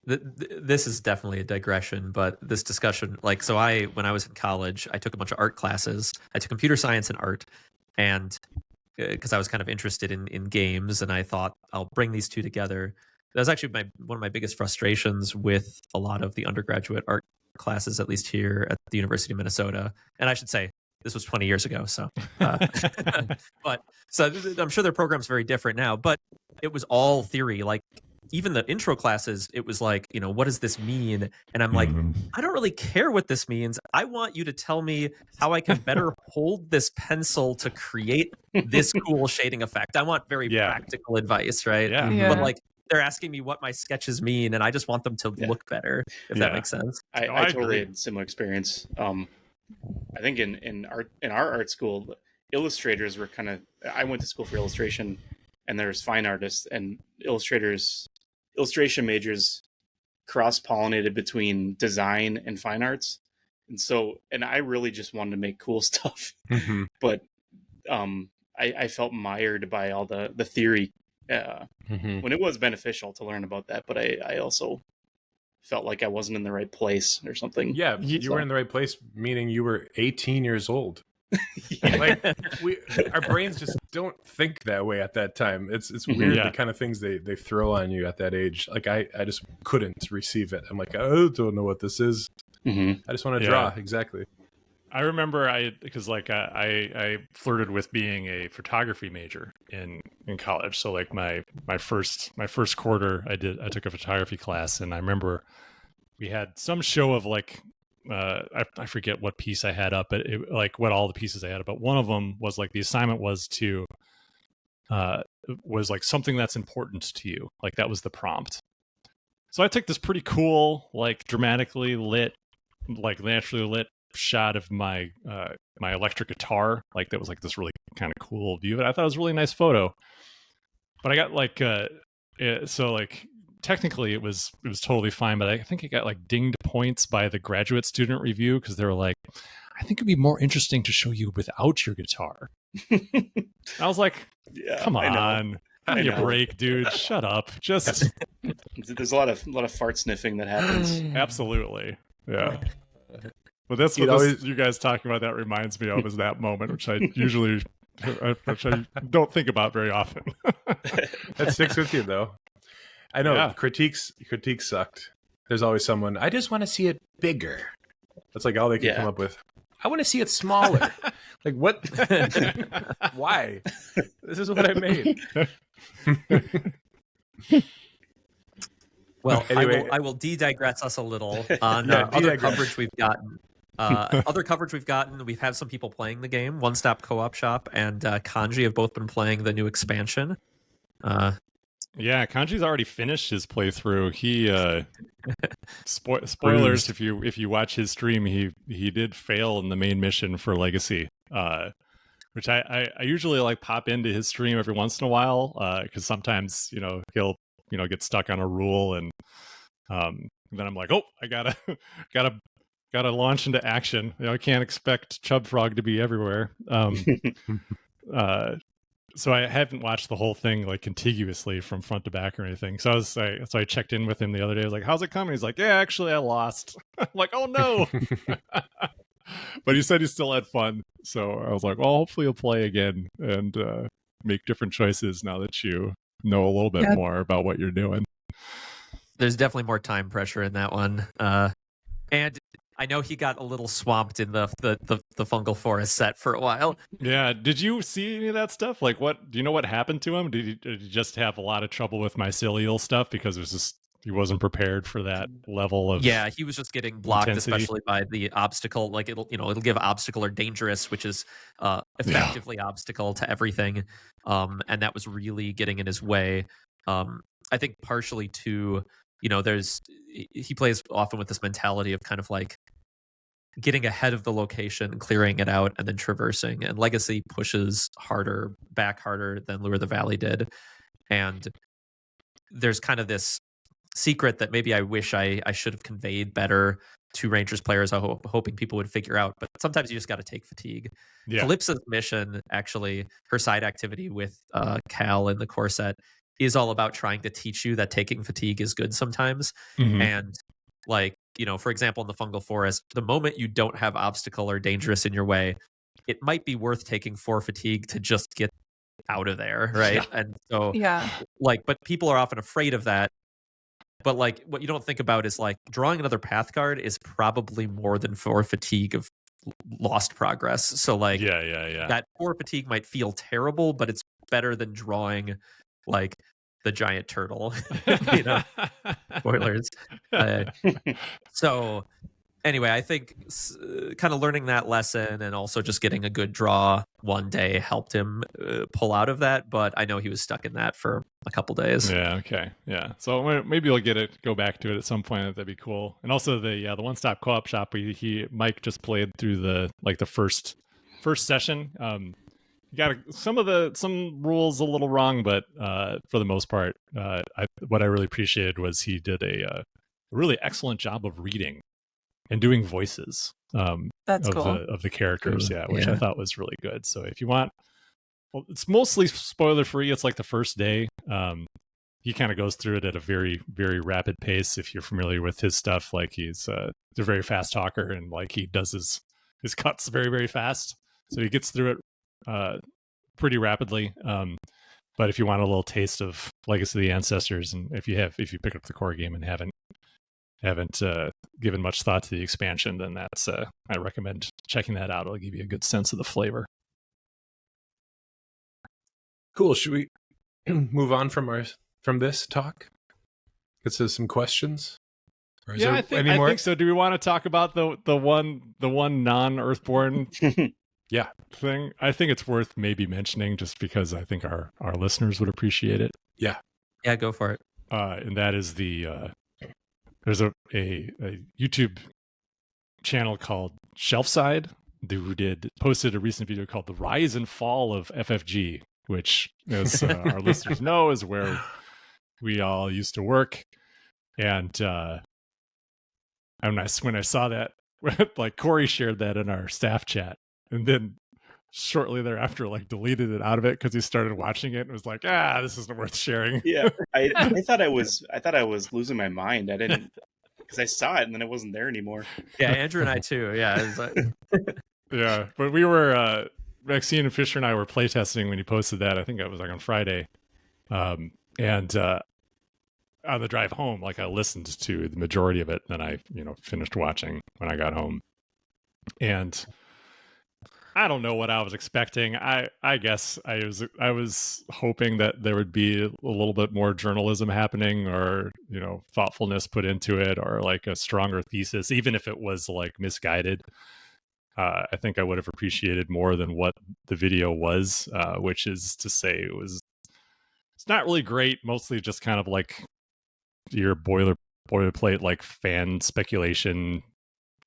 This is definitely a digression, but this discussion, like, so when I was in college, I took a bunch of art classes. I took computer science and art, and because I was kind of interested in games, and I thought I'll bring these two together. That was actually one of my biggest frustrations with a lot of the undergraduate art classes, at least here at the University of Minnesota. And I should say, this was 20 years ago, so but so I'm sure their program's very different now, but it was all theory. Like, even the intro classes, it was like, what does this mean? And I'm like, I don't really care what this means. I want you to tell me how I can better hold this pencil to create this cool shading effect. I want very practical advice, right? But like, they're asking me what my sketches mean, and I just want them to look better, if that makes sense. I totally had a similar experience. I think in our art school, illustrators were kind of, I went to school for illustration, and there's fine artists, and illustration majors cross-pollinated between design and fine arts. And I really just wanted to make cool stuff. But I felt mired by all the theory when it was beneficial to learn about that. But I also felt like I wasn't in the right place or something. Yeah, you were in the right place, meaning you were 18 years old. Like, our brains just don't think that way at that time. It's weird, the kind of things they throw on you at that age. Like, I just couldn't receive it. I'm like, I don't know what this is. I just want to draw. Exactly. I remember I flirted with being a photography major in college. So like my first quarter, I took a photography class, and I remember we had some show of like I forget what piece I had up, but like what all the pieces I had up. But one of them was like, the assignment was to was like something that's important to you. Like, that was the prompt. So I took this pretty cool, like, dramatically lit, like naturally lit shot of my my electric guitar. Like, that was like this really kind of cool view of it. I thought it was a really nice photo. But I got like so like technically it was totally fine, but I think it got like dinged points by the graduate student review, because they were like, I think it'd be more interesting to show you without your guitar. I was like, come on, give me a break, dude. Shut up. Just there's a lot of fart sniffing that happens. Absolutely. Yeah. But that's what you guys talking about that reminds me of, is that moment, which I usually which I don't think about very often. That sticks with you, though. I know critiques sucked. There's always someone, I just want to see it bigger. That's like all they can come up with. I want to see it smaller. Like, what? Why? This is what I made. Well, anyway, I will de-digress us a little on other coverage we've gotten. Other coverage we've gotten, we've had some people playing the game. One Stop Co-op Shop and Kanji have both been playing the new expansion. Yeah, Kanji's already finished his playthrough. He spoilers if you watch his stream, he did fail in the main mission for Legacy, which I usually like pop into his stream every once in a while, because sometimes he'll get stuck on a rule, and then I'm like, oh, I gotta launch into action. I can't expect Chub Frog to be everywhere. So I haven't watched the whole thing like contiguously from front to back or anything. So I checked in with him the other day. I was like, how's it coming? He's like, yeah, actually I lost. I'm like, oh no. But he said he still had fun. So I was like, well, hopefully you'll play again and make different choices now that you know a little bit more about what you're doing. There's definitely more time pressure in that one. And I know he got a little swamped in the fungal forest set for a while. Yeah. Did you see any of that stuff? Like, do you know what happened to him? Did he just have a lot of trouble with mycelial stuff because it was just he wasn't prepared for that level of he was just getting blocked, intensity. especially by the obstacle. Like it'll give obstacle or dangerous, which is effectively obstacle to everything. And that was really getting in his way. I think partially too, he plays often with this mentality of kind of like getting ahead of the location, clearing it out, and then traversing. And Legacy pushes back harder than Lure of the Valley did. And there's kind of this secret that maybe I wish I should have conveyed better to Rangers players. Hoping people would figure out, but sometimes you just got to take fatigue. Calypso's mission, actually, her side activity with Cal in the core set is all about trying to teach you that taking fatigue is good sometimes. And like, for example, in the fungal forest, the moment you don't have obstacle or dangerous in your way, it might be worth taking 4 fatigue to just get out of there, right? And so but people are often afraid of that. But like what you don't think about is like drawing another path card is probably more than 4 fatigue of lost progress. So like that 4 fatigue might feel terrible, but it's better than drawing like the giant turtle. Spoilers. So anyway, I think kind of learning that lesson and also just getting a good draw one day helped him pull out of that. But I know he was stuck in that for a couple days. Yeah. Okay. Yeah. So maybe we'll go back to it at some point. That'd be cool. And also the one-stop co-op shop. Mike just played through the first session. You got some rules a little wrong, but for the most part, what I really appreciated was he did a really excellent job of reading and doing voices That's of cool. the characters, which I thought was really good. So if you want, it's mostly spoiler free. It's like the first day. He kind of goes through it at a very, very rapid pace. If you're familiar with his stuff, like he's a very fast talker and like he does his cuts very, very fast. So he gets through it pretty rapidly. But if you want a little taste of Legacy of the Ancestors, and if you pick up the core game and haven't given much thought to the expansion, then that's I recommend checking that out. It'll give you a good sense of the flavor. Cool. Should we move on from this talk? Get to some questions. Or is I think so. Do we want to talk about the one non-Earthborne thing? I think it's worth maybe mentioning just because I think our listeners would appreciate it. Yeah, go for it. And that is there's a YouTube channel called Shelfside who posted a recent video called "The Rise and Fall of FFG," which, as our listeners know, is where we all used to work. And when I saw that, like Corey shared that in our staff chat, and then shortly thereafter, like deleted it out of it because he started watching it and was like, this isn't worth sharing. Yeah, I thought I was losing my mind. I didn't, because I saw it and then it wasn't there anymore. Yeah, Andrew and I too. Yeah, it was yeah. But we were Maxine and Fisher and I were playtesting when he posted that. I think it was like on Friday, and on the drive home, like I listened to the majority of it, then I finished watching when I got home, and I don't know what I was expecting. I guess I was hoping that there would be a little bit more journalism happening, or thoughtfulness put into it, or like a stronger thesis, even if it was like misguided. I think I would have appreciated more than what the video was, which is to say it's not really great. Mostly just kind of like your boilerplate like fan speculation,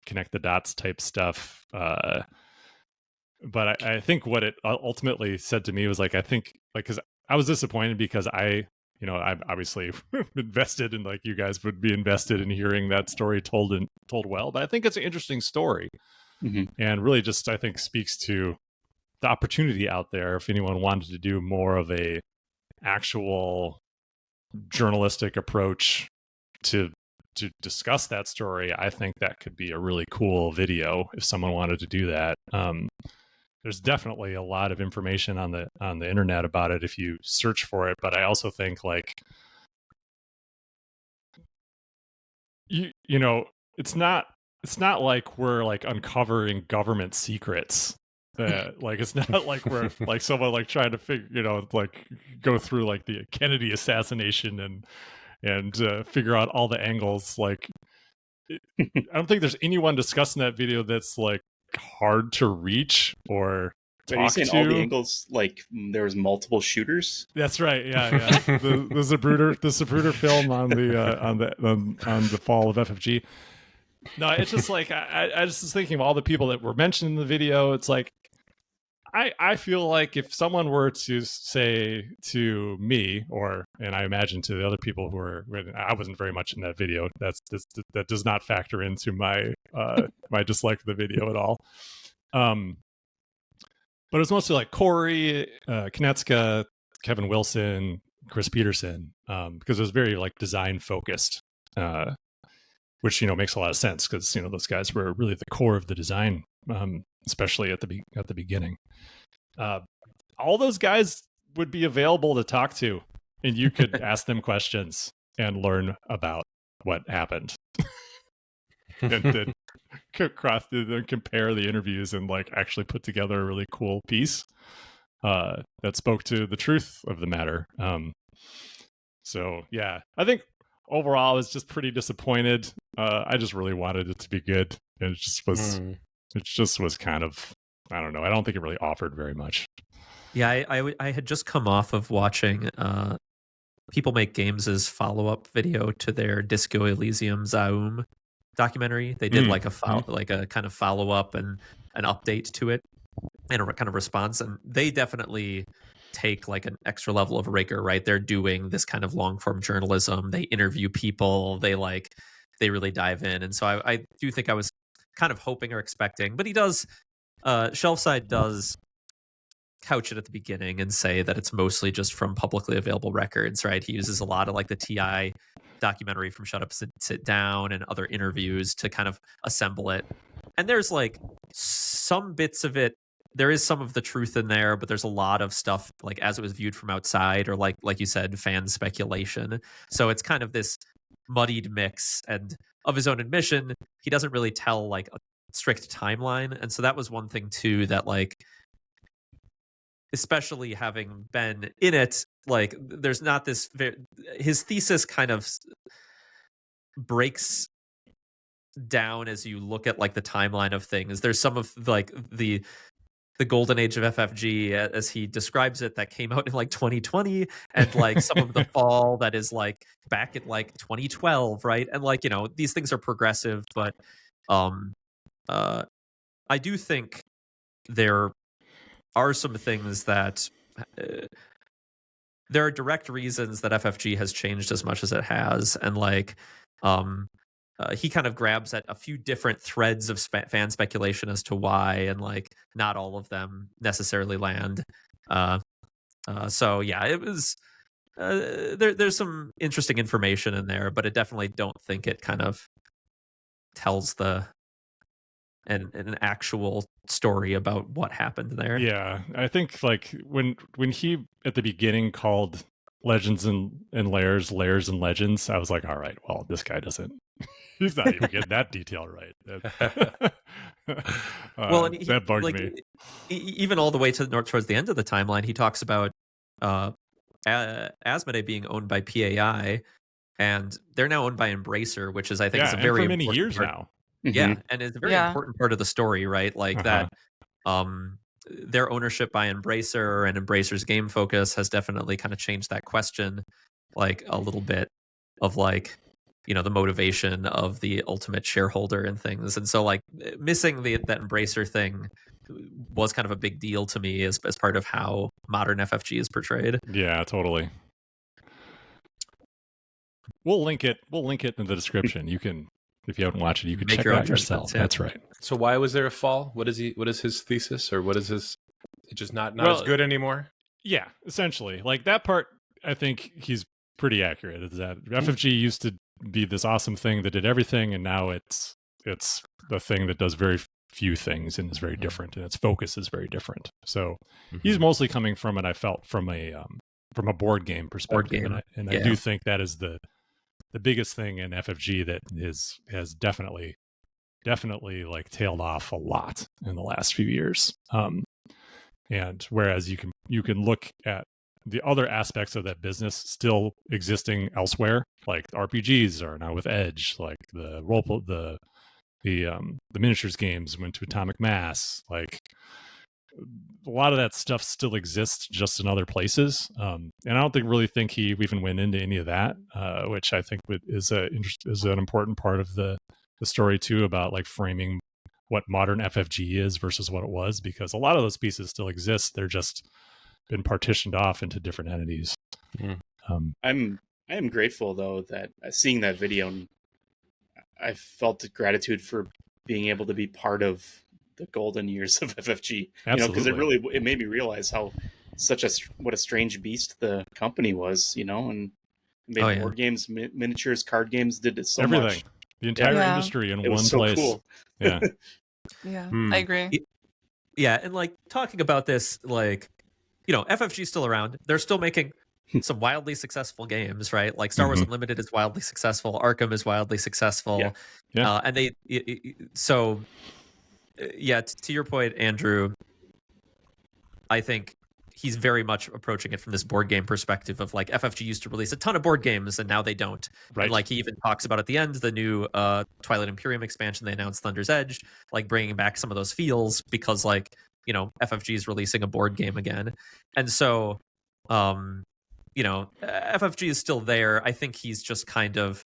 connect the dots type stuff. But I think what it ultimately said to me was like, I think like, because I was disappointed because I'm obviously invested in, like you guys would be invested in hearing that story told well, but I think it's an interesting story. And really just, I think, speaks to the opportunity out there if anyone wanted to do more of a actual journalistic approach to to discuss that story, I think that could be a really cool video if someone wanted to do that. There's definitely a lot of information on the internet about it if you search for it, but I also think like you know, it's not like we're like uncovering government secrets. Like it's not like we're like someone like trying to figure, you know, like go through like the Kennedy assassination and figure out all the angles. Like I don't think there's anyone discussing that video that's like hard to reach or Are you saying all the angles, like there was multiple shooters? That's right. Yeah. the Zapruder film on the fall of FFG. No, it's just like I just was thinking of all the people that were mentioned in the video. It's like I feel like if someone were to say to me, and I imagine to the other people who were, I wasn't very much in that video. That does not factor into my my dislike of the video at all. But it was mostly like Corey, Konecka, Kevin Wilson, Chris Peterson, because it was very like design focused, which, you know, makes a lot of sense because, you know, those guys were really the core of the design, especially at the beginning. All those guys would be available to talk to, and you could ask them questions and learn about what happened. And then compare the interviews and like actually put together a really cool piece that spoke to the truth of the matter. So yeah, I think overall I was just pretty disappointed. I just really wanted it to be good, and it just was. It just was kind of, I don't know. I don't think it really offered very much. Yeah, I had just come off of watching People Make Games' follow-up video to their Disco Elysium Zaum documentary. They did like a kind of follow-up and an update to it and a kind of response, and they definitely take like an extra level of rigor, right? They're doing this kind of long-form journalism. They interview people. They really dive in, and so I do think I was kind of hoping or expecting, but he does Shelfside does couch it at the beginning and say that it's mostly just from publicly available records, right? He uses a lot of like the TI documentary from Shut Up, Sit Down and other interviews to kind of assemble it. And there's like some bits of it, there is some of the truth in there, but there's a lot of stuff like as it was viewed from outside, or like you said, fan speculation. So it's kind of this muddied mix, and of his own admission, he doesn't really tell like a strict timeline. And so that was one thing too, that like, especially having been in it, like there's not this his thesis kind of breaks down as you look at like the timeline of things. There's some of like the golden age of FFG as he describes it that came out in like 2020, and like some of the fall that is like back at like 2012, right? And like, you know, these things are progressive, but I do think there are some things that there are direct reasons that FFG has changed as much as it has, and like he kind of grabs at a few different threads of fan speculation as to why, and like not all of them necessarily land. So yeah, it was there's some interesting information in there, but I definitely don't think it kind of tells an actual story about what happened there. Yeah, I think like when he at the beginning called Legends and Lairs and Legends, I was like, all right, well, this guy doesn't. He's not even getting that detail right. Well, and that bugged me. Even all the way towards the end of the timeline, he talks about Asmodee being owned by PAI, and they're now owned by Embracer, which is, I think, is a very for many years part. now. Yeah, and it's a very important part of the story, right? Like that. Their ownership by Embracer and Embracer's game focus has definitely kind of changed that question, like a little bit of like, you know, the motivation of the ultimate shareholder and things. And so like missing that Embracer thing was kind of a big deal to me as part of how modern FFG is portrayed. Yeah, totally. We'll link it in the description. You can, if you haven't watched it, you can check it out yourself. Yeah. That's right. So why was there a fall? What is his thesis, or what is his? It's just not as good anymore. Yeah, essentially, like that part. I think he's pretty accurate. Is that FFG used to be this awesome thing that did everything, and now it's the thing that does very few things and is very different, and its focus is very different. So he's mostly coming from it, I felt, from a board game perspective, and I do think that is the biggest thing in FFG that has definitely like tailed off a lot in the last few years. And whereas you can look at the other aspects of that business still existing elsewhere, like RPGs are now with Edge, like the miniatures games went to Atomic Mass, like a lot of that stuff still exists just in other places. And I don't really think he even went into any of that, which I think is an important part of the story too, about like framing what modern FFG is versus what it was, because a lot of those pieces still exist. They're just been partitioned off into different entities. I am grateful though that seeing that video, I felt gratitude for being able to be part of the golden years of FFG. Absolutely. Because it made me realize what a strange beast the company was, and made board games, miniatures, card games, did it so everything. much. The entire industry in one place. Cool. Yeah. Yeah, I agree. Yeah, and like talking about this, like, FFG's still around. They're still making some wildly successful games, right? Like Star Wars Unlimited is wildly successful. Arkham is wildly successful. Yeah. And to your point, Andrew, I think he's very much approaching it from this board game perspective of like FFG used to release a ton of board games and now they don't. Right. And like he even talks about at the end, the new Twilight Imperium expansion they announced, Thunder's Edge, like bringing back some of those feels because like, FFG is releasing a board game again. And so, FFG is still there. I think he's just kind of,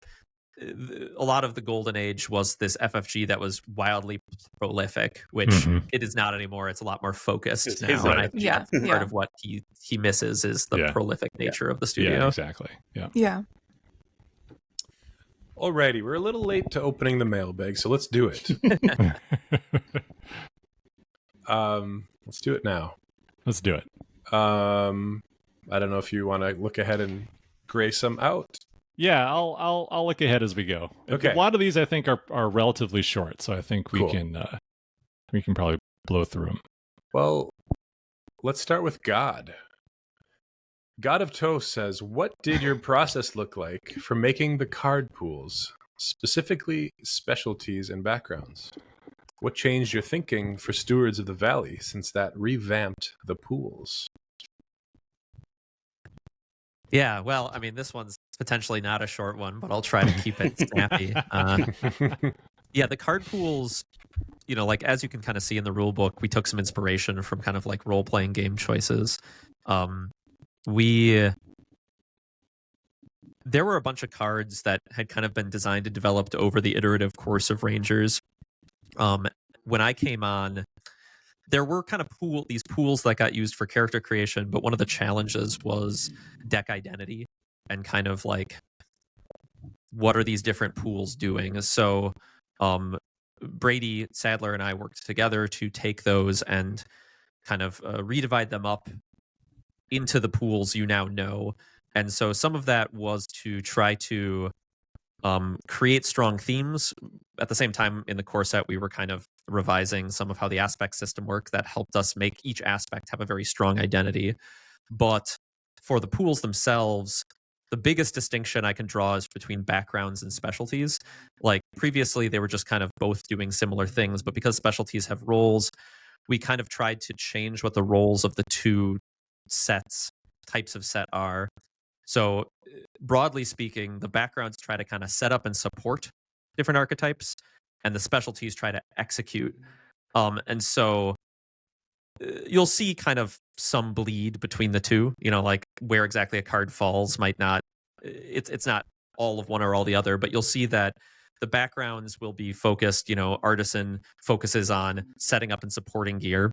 a lot of the golden age was this FFG that was wildly prolific, which it is not anymore. It's a lot more focused now. And I think that's part of what he misses is the prolific nature of the studio. Yeah, exactly. Yeah. Alrighty, we're a little late to opening the mailbag, so let's do it. Let's do it now. Let's do it. I don't know if you want to look ahead and gray some out. Yeah, I'll look ahead as we go. Okay. A lot of these I think are relatively short, so I think we can probably blow through them. Well, let's start with God. God of Toast says, "What did your process look like for making the card pools, specifically specialties and backgrounds? What changed your thinking for Stewards of the Valley since that revamped the pools?" Yeah, well, I mean, this one's potentially not a short one, but I'll try to keep it snappy. The card pools, like as you can kind of see in the rule book, we took some inspiration from kind of like role-playing game choices. There were a bunch of cards that had kind of been designed and developed over the iterative course of Rangers. When I came on, there were kind of these pools that got used for character creation, but one of the challenges was deck identity and kind of like, what are these different pools doing? So Brady Sadler and I worked together to take those and kind of redivide them up into the pools you now know. And so some of that was to try to create strong themes. At the same time, in the core set, we were kind of revising some of how the aspect system worked that helped us make each aspect have a very strong identity. But for the pools themselves, the biggest distinction I can draw is between backgrounds and specialties. Like previously, they were just kind of both doing similar things, but because specialties have roles, we kind of tried to change what the roles of the two types of set are. So broadly speaking, the backgrounds try to kind of set up and support different archetypes, and the specialties try to execute. And so you'll see kind of some bleed between the two, like where exactly a card falls might not, it's not all of one or all the other, but you'll see that the backgrounds will be focused, Artisan focuses on setting up and supporting gear,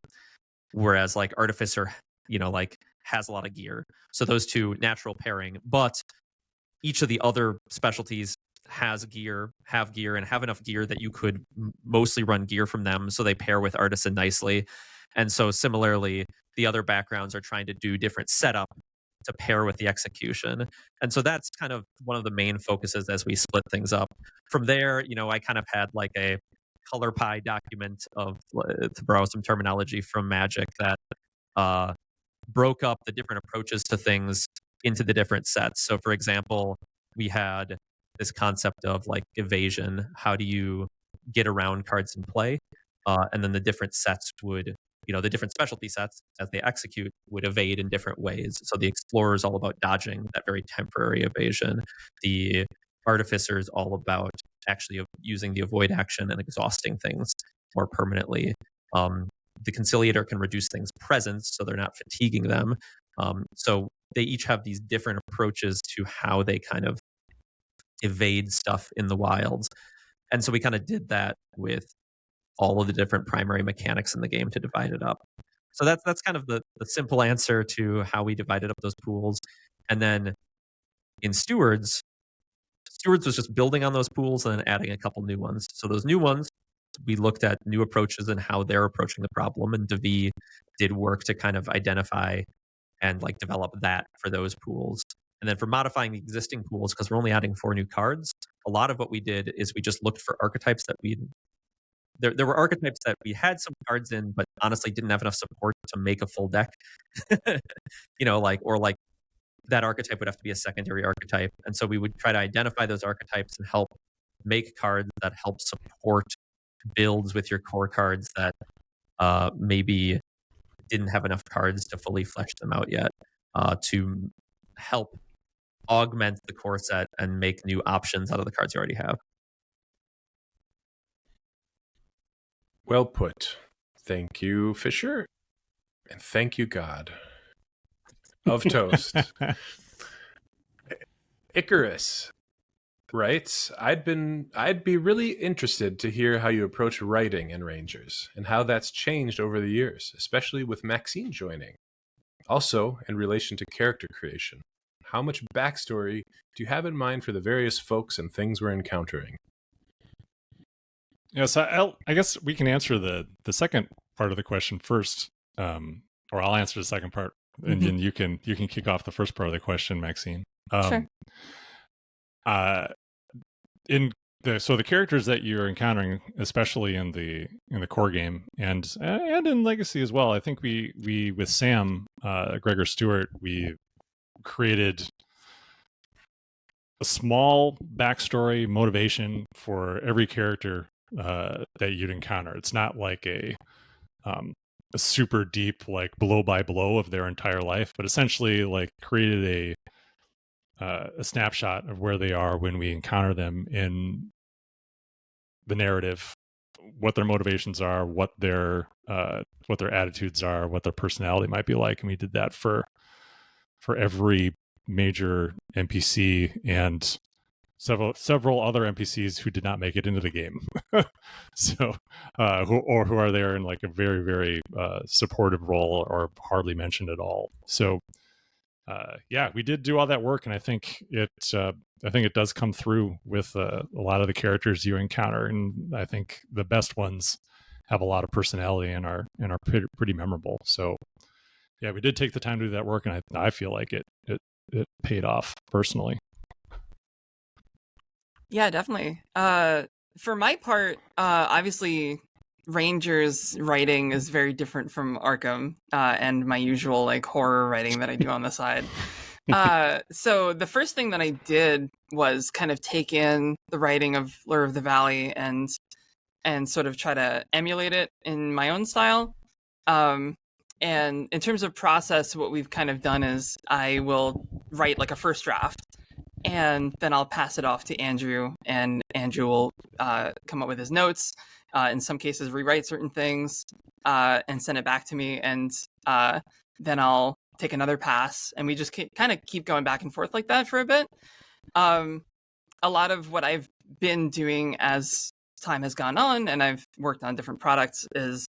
whereas like Artificer, like has a lot of gear. So those two natural pairing, but each of the other specialties have gear, and have enough gear that you could mostly run gear from them. So they pair with Artisan nicely. And so similarly, the other backgrounds are trying to do different setup to pair with the execution. And so that's kind of one of the main focuses as we split things up. From there, I kind of had like a color pie document of, to borrow some terminology from Magic, that broke up the different approaches to things into the different sets. So for example, we had this concept of like evasion. How do you get around cards in play? And then the different sets would, the different specialty sets as they execute would evade in different ways. So the Explorer is all about dodging, that very temporary evasion. The Artificer is all about actually using the avoid action and exhausting things more permanently. The Conciliator can reduce things' presence, so they're not fatiguing them. So they each have these different approaches to how they kind of evade stuff in the wilds. And so we kind of did that with all of the different primary mechanics in the game to divide it up. So that's kind of the simple answer to how we divided up those pools. And then in Stewards was just building on those pools and then adding a couple new ones. So those new ones, we looked at new approaches and how they're approaching the problem, and Devi did work to kind of identify and like develop that for those pools. And then for modifying the existing pools, because we're only adding 4 new cards, a lot of what we did is we just looked for archetypes that there were archetypes that we had some cards in, but honestly didn't have enough support to make a full deck. Or that archetype would have to be a secondary archetype. And so we would try to identify those archetypes and help make cards that help support builds with your core cards that maybe didn't have enough cards to fully flesh them out yet, to help augment the core set and make new options out of the cards you already have. Well put. Thank you, Fisher. And thank you, God of Toast. Icarus writes, I'd be really interested to hear how you approach writing in Rangers and how that's changed over the years, especially with Maxine joining. Also, in relation to character creation, how much backstory do you have in mind for the various folks and things we're encountering? Yeah, so I guess we can answer the second part of the question first, or I'll answer the second part, and then you can kick off the first part of the question, Maxine. Sure. So the characters that you're encountering, especially in the core game and in Legacy as well, I think we with Sam Gregor Stewart, we created a small backstory motivation for every character that you'd encounter. It's not like a super deep like blow by blow of their entire life, but essentially like created a snapshot of where they are when we encounter them in the narrative, what their motivations are, what their attitudes are, what their personality might be like, and we did that for every major NPC and several other NPCs who did not make it into the game. So who are there in like a very, very supportive role or hardly mentioned at all. So we did do all that work, and I think it does come through with a lot of the characters you encounter, and I think the best ones have a lot of personality and are pretty memorable. So yeah, we did take the time to do that work, and I feel like it paid off personally. Yeah, definitely. For my part, obviously Rangers writing is very different from Arkham and my usual like horror writing that I do on the side. So the first thing that I did was kind of take in the writing of Lure of the Valley and sort of try to emulate it in my own style. And in terms of process, what we've kind of done is I will write like a first draft, and then I'll pass it off to Andrew, and Andrew will come up with his notes, in some cases rewrite certain things, and send it back to me, and then I'll take another pass, and we just kind of keep going back and forth like that for a bit. A lot of what I've been doing as time has gone on, and I've worked on different products, is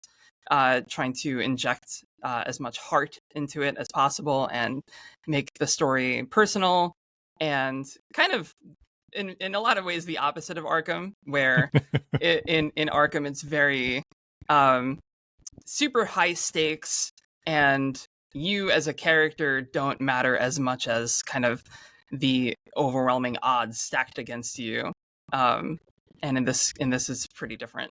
trying to inject as much heart into it as possible and make the story personal, and kind of in a lot of ways the opposite of Arkham, where in Arkham it's very super high stakes and you as a character don't matter as much as kind of the overwhelming odds stacked against you. And in this is pretty different.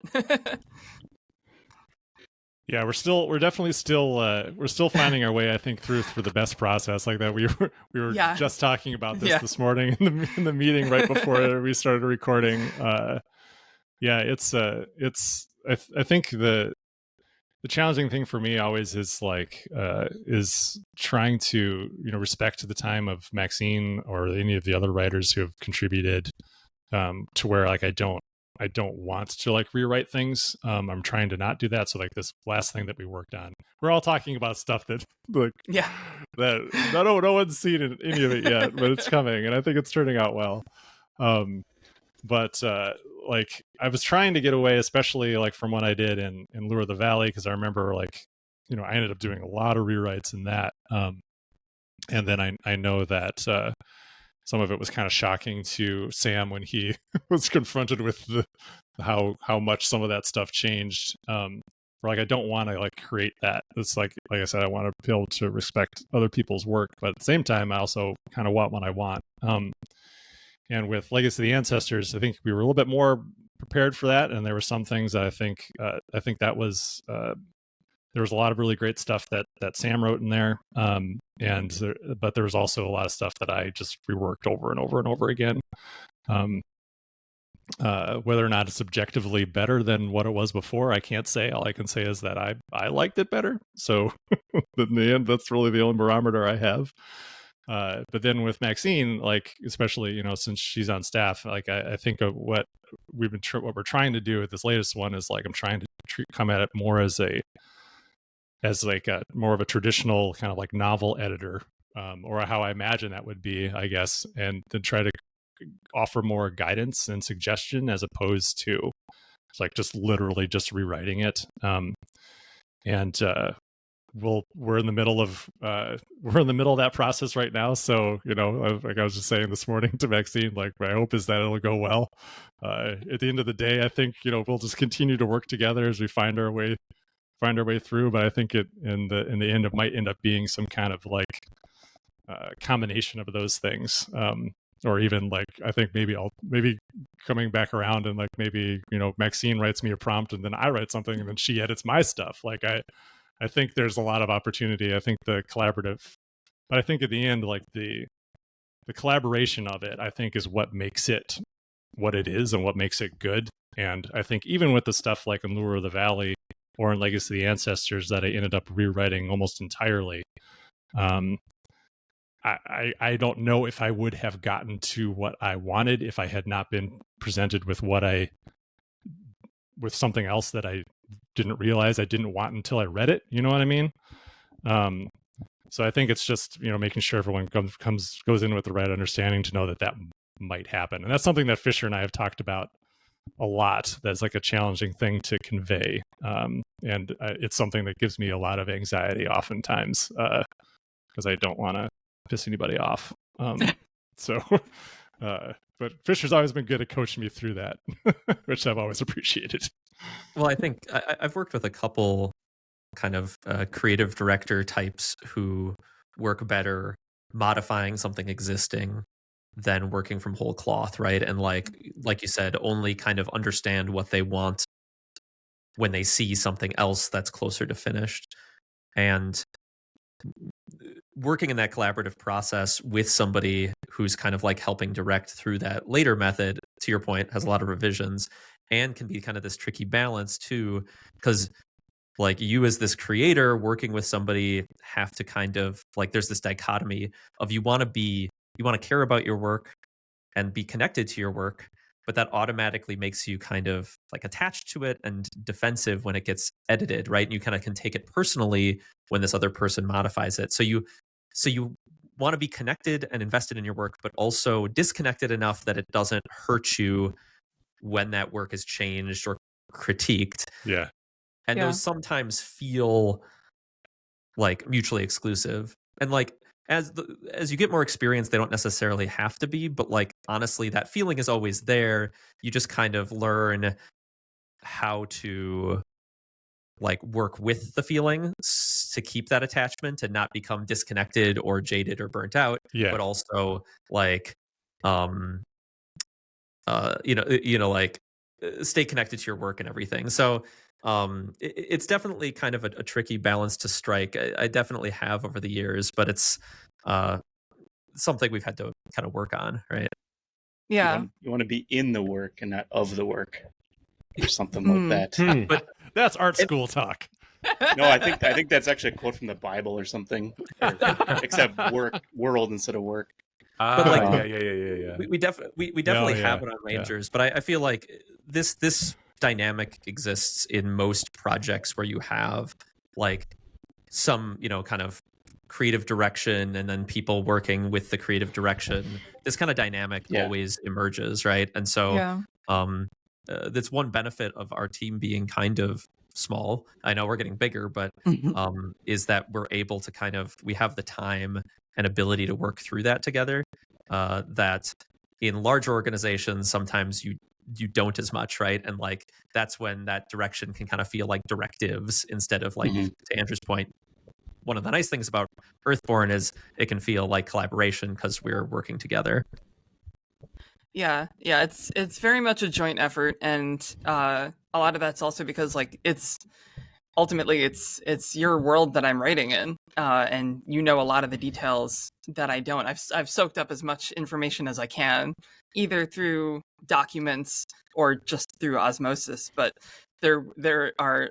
Yeah, we're definitely still finding our way, I think, through the best process like that. We were just talking about this morning in the meeting right before we started recording. I think the challenging thing for me always is is trying to respect the time of Maxine or any of the other writers who have contributed, to where I don't want to rewrite things. I'm trying to not do that. So this last thing that we worked on, we're all talking about stuff that that no one's seen any of it yet, but it's coming, and I think it's turning out well. But I was trying to get away, especially from what I did in Lure of the Valley, because I remember I ended up doing a lot of rewrites in that. And then I know that some of it was kind of shocking to Sam when he was confronted with how much some of that stuff changed. I don't want to create that. It's like I said, I want to be able to respect other people's work, but at the same time, I also kind of want what I want. And with Legacy of the Ancestors, I think we were a little bit more prepared for that, and there were some things that I think that was there was a lot of really great stuff that Sam wrote in there, but there was also a lot of stuff that I just reworked over and over and over again. Whether or not it's objectively better than what it was before, I can't say. All I can say is that I liked it better. So in the end, that's really the only barometer I have. But then with Maxine, especially since she's on staff, I think of what we're trying to do with this latest one is I'm trying to come at it more as more of a traditional kind of novel editor, or how I imagine that would be, I guess, and then try to offer more guidance and suggestion as opposed to just literally just rewriting it. We're in the middle of that process right now. So I was just saying this morning to Maxine, my hope is that it'll go well. At the end of the day, I think we'll just continue to work together as we find our way through. But I think in the end, it might end up being some kind of combination of those things. Or even I think maybe coming back around and maybe Maxine writes me a prompt and then I write something and then she edits my stuff. I think there's a lot of opportunity. I think the collaborative, but I think at the end, the collaboration of it, I think is what makes it what it is and what makes it good. And I think even with the stuff in Lure of the Valley or in Legacy of the Ancestors that I ended up rewriting almost entirely, I don't know if I would have gotten to what I wanted if I had not been presented with with something else that I didn't realize I didn't want until I read it. You know what I mean? So I think it's just, making sure everyone goes in with the right understanding to know that might happen. And that's something that Fisher and I have talked about a lot. That's a challenging thing to convey. And it's something that gives me a lot of anxiety oftentimes, because I don't want to piss anybody off. But Fisher's always been good at coaching me through that, which I've always appreciated. Well, I think I've worked with a couple kind of creative director types who work better modifying something existing than working from whole cloth, right? And like you said, only kind of understand what they want when they see something else that's closer to finished. And working in that collaborative process with somebody who's kind of helping direct through that later method, to your point, has a lot of revisions and can be kind of this tricky balance too, because you as this creator working with somebody have to kind of there's this dichotomy of you want to care about your work and be connected to your work, but that automatically makes you kind of attached to it and defensive when it gets edited, right? And you kind of can take it personally when this other person modifies it. So you want to be connected and invested in your work, but also disconnected enough that it doesn't hurt you when that work is changed or critiqued. Yeah. And those sometimes feel mutually exclusive. And as you get more experience, they don't necessarily have to be, but honestly, that feeling is always there. You just kind of learn how to like work with the feeling to keep that attachment and not become disconnected or jaded or burnt out, but also like like stay connected to your work and everything. So it's definitely kind of a tricky balance to strike. I definitely have over the years, but it's something we've had to kind of work on, right? Yeah. You want to be in the work and not of the work, or something like that. But that's art school talk. No, I think that's actually a quote from the Bible or something. Except world instead of work. But like, yeah. We definitely have it on Rangers, but I feel like this dynamic exists in most projects where you have like some, kind of creative direction and then people working with the creative direction. This kind of dynamic always emerges, right? And so that's one benefit of our team being kind of small. I know we're getting bigger, but is that we're able to we have the time and ability to work through that together. That in larger organizations, sometimes you don't as much, right? And like that's when that direction can kind of feel like directives instead of like, to Andrew's point, one of the nice things about Earthborne is it can feel like collaboration because we're working together. Yeah, it's very much a joint effort, and a lot of that's also because like it's ultimately it's your world that I'm writing in, and a lot of the details that I don't. I've soaked up as much information as I can, either through documents or just through osmosis. But there are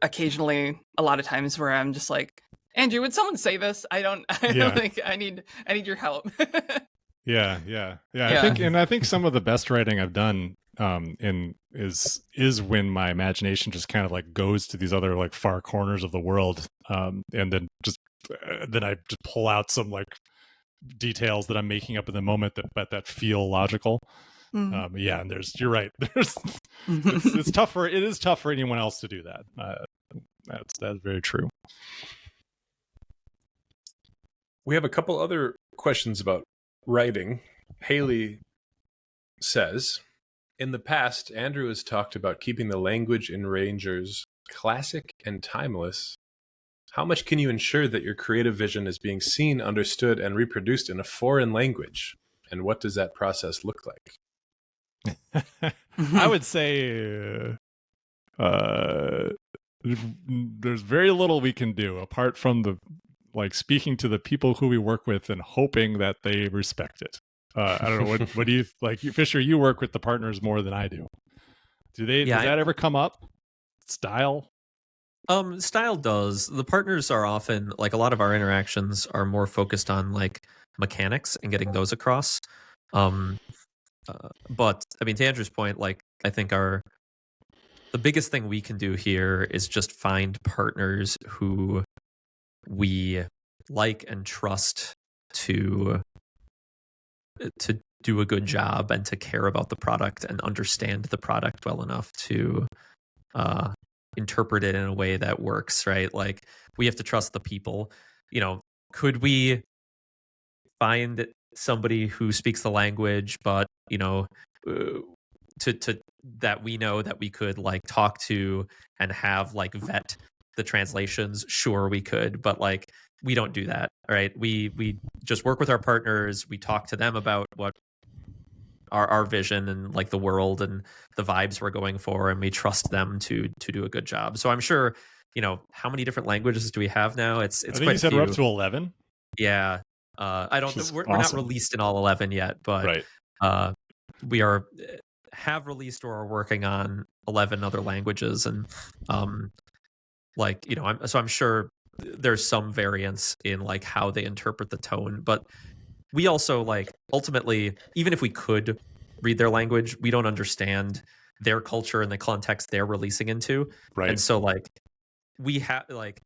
occasionally a lot of times where I'm just like, Andrew, would someone say this? I don't think I need your help. Yeah. I think some of the best writing I've done is when my imagination just kind of like goes to these other like far corners of the world, and then I just pull out some like details that I'm making up in the moment that feel logical. And you're right. It's tough for anyone else to do that. That's very true. We have a couple other questions about writing. Haley says, in the past, Andrew has talked about keeping the language in Rangers classic and timeless. How much can you ensure that your creative vision is being seen, understood, and reproduced in a foreign language? And what does that process look like? I would say there's very little we can do apart from the speaking to the people who we work with and hoping that they respect it. I don't know. What do you like, Fisher? You work with the partners more than I do. Does that ever come up? Style? Style does. The partners are often like a lot of our interactions are more focused on like mechanics and getting those across. But I mean, to Andrew's point, like I think the biggest thing we can do here is just find partners who we like and trust to do a good job and to care about the product and understand the product well enough to interpret it in a way that works, right? Like we have to trust the people. Could we find somebody who speaks the language, but to that we know that we could like talk to and have like vet the translations? Sure, we could, but like we don't do that, right? We just work with our partners. We talk to them about what our vision and like the world and the vibes we're going for, and we trust them to do a good job. So I'm sure, how many different languages do we have now? It's I think quite you said a few. we're up to 11. Yeah, I don't. We're not released in all 11 yet, but right. We have released or are working on 11 other languages, and I'm sure there's some variance in like how they interpret the tone, but we also like ultimately, even if we could read their language, we don't understand their culture and the context they're releasing into. Right. And so like we have like,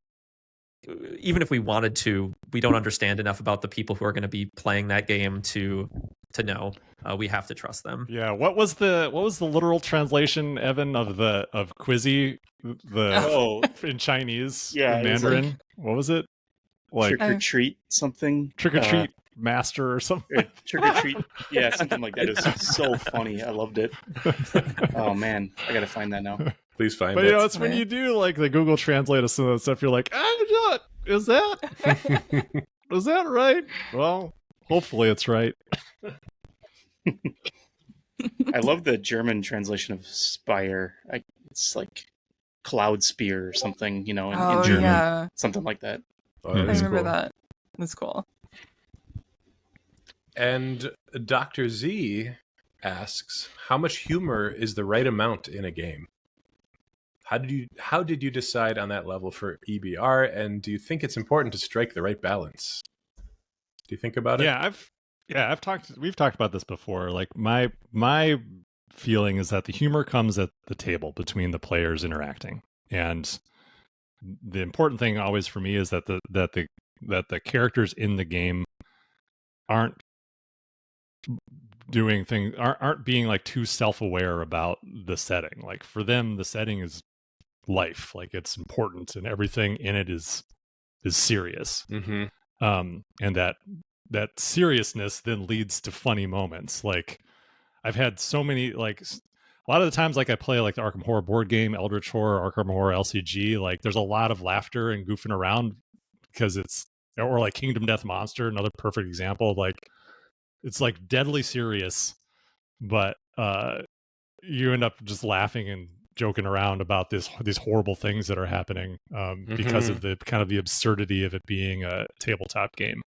even if we wanted to, we don't understand enough about the people who are going to be playing that game to know. We have to trust them. Yeah. What was the literal translation, Evan, of Quizzy in Chinese? Yeah, in Mandarin? What was it? Like trick or treat something. Trick or treat master or something. Trick or treat. Yeah, something like that. It was so funny. I loved it. Oh man, I gotta find that now. Please find But it. it's when you do like the Google Translate of some of that stuff, you're like, is that right? Well, hopefully it's right. I love the German translation of Spire. It's like Cloud Spear or something, in German. Yeah. Something like that. Oh, I remember cool. that. That's cool. And Dr. Z asks, how much humor is the right amount in a game? How did you decide on that level for EBR, and do you think it's important to strike the right balance? Do you think about it? We've talked about this before. Like my feeling is that the humor comes at the table between the players interacting. And the important thing always for me is that the characters in the game aren't being like too self-aware about the setting. Like for them, the setting is life, like it's important, and everything in it is serious. Mm-hmm. And that seriousness then leads to funny moments. Like I've had so many, like a lot of the times, like I play like the Arkham Horror board game, Eldritch Horror, Arkham Horror LCG, like there's a lot of laughter and goofing around because or like Kingdom Death Monster, another perfect example. Like it's like deadly serious, but you end up just laughing and joking around about these horrible things that are happening because of the kind of the absurdity of it being a tabletop game.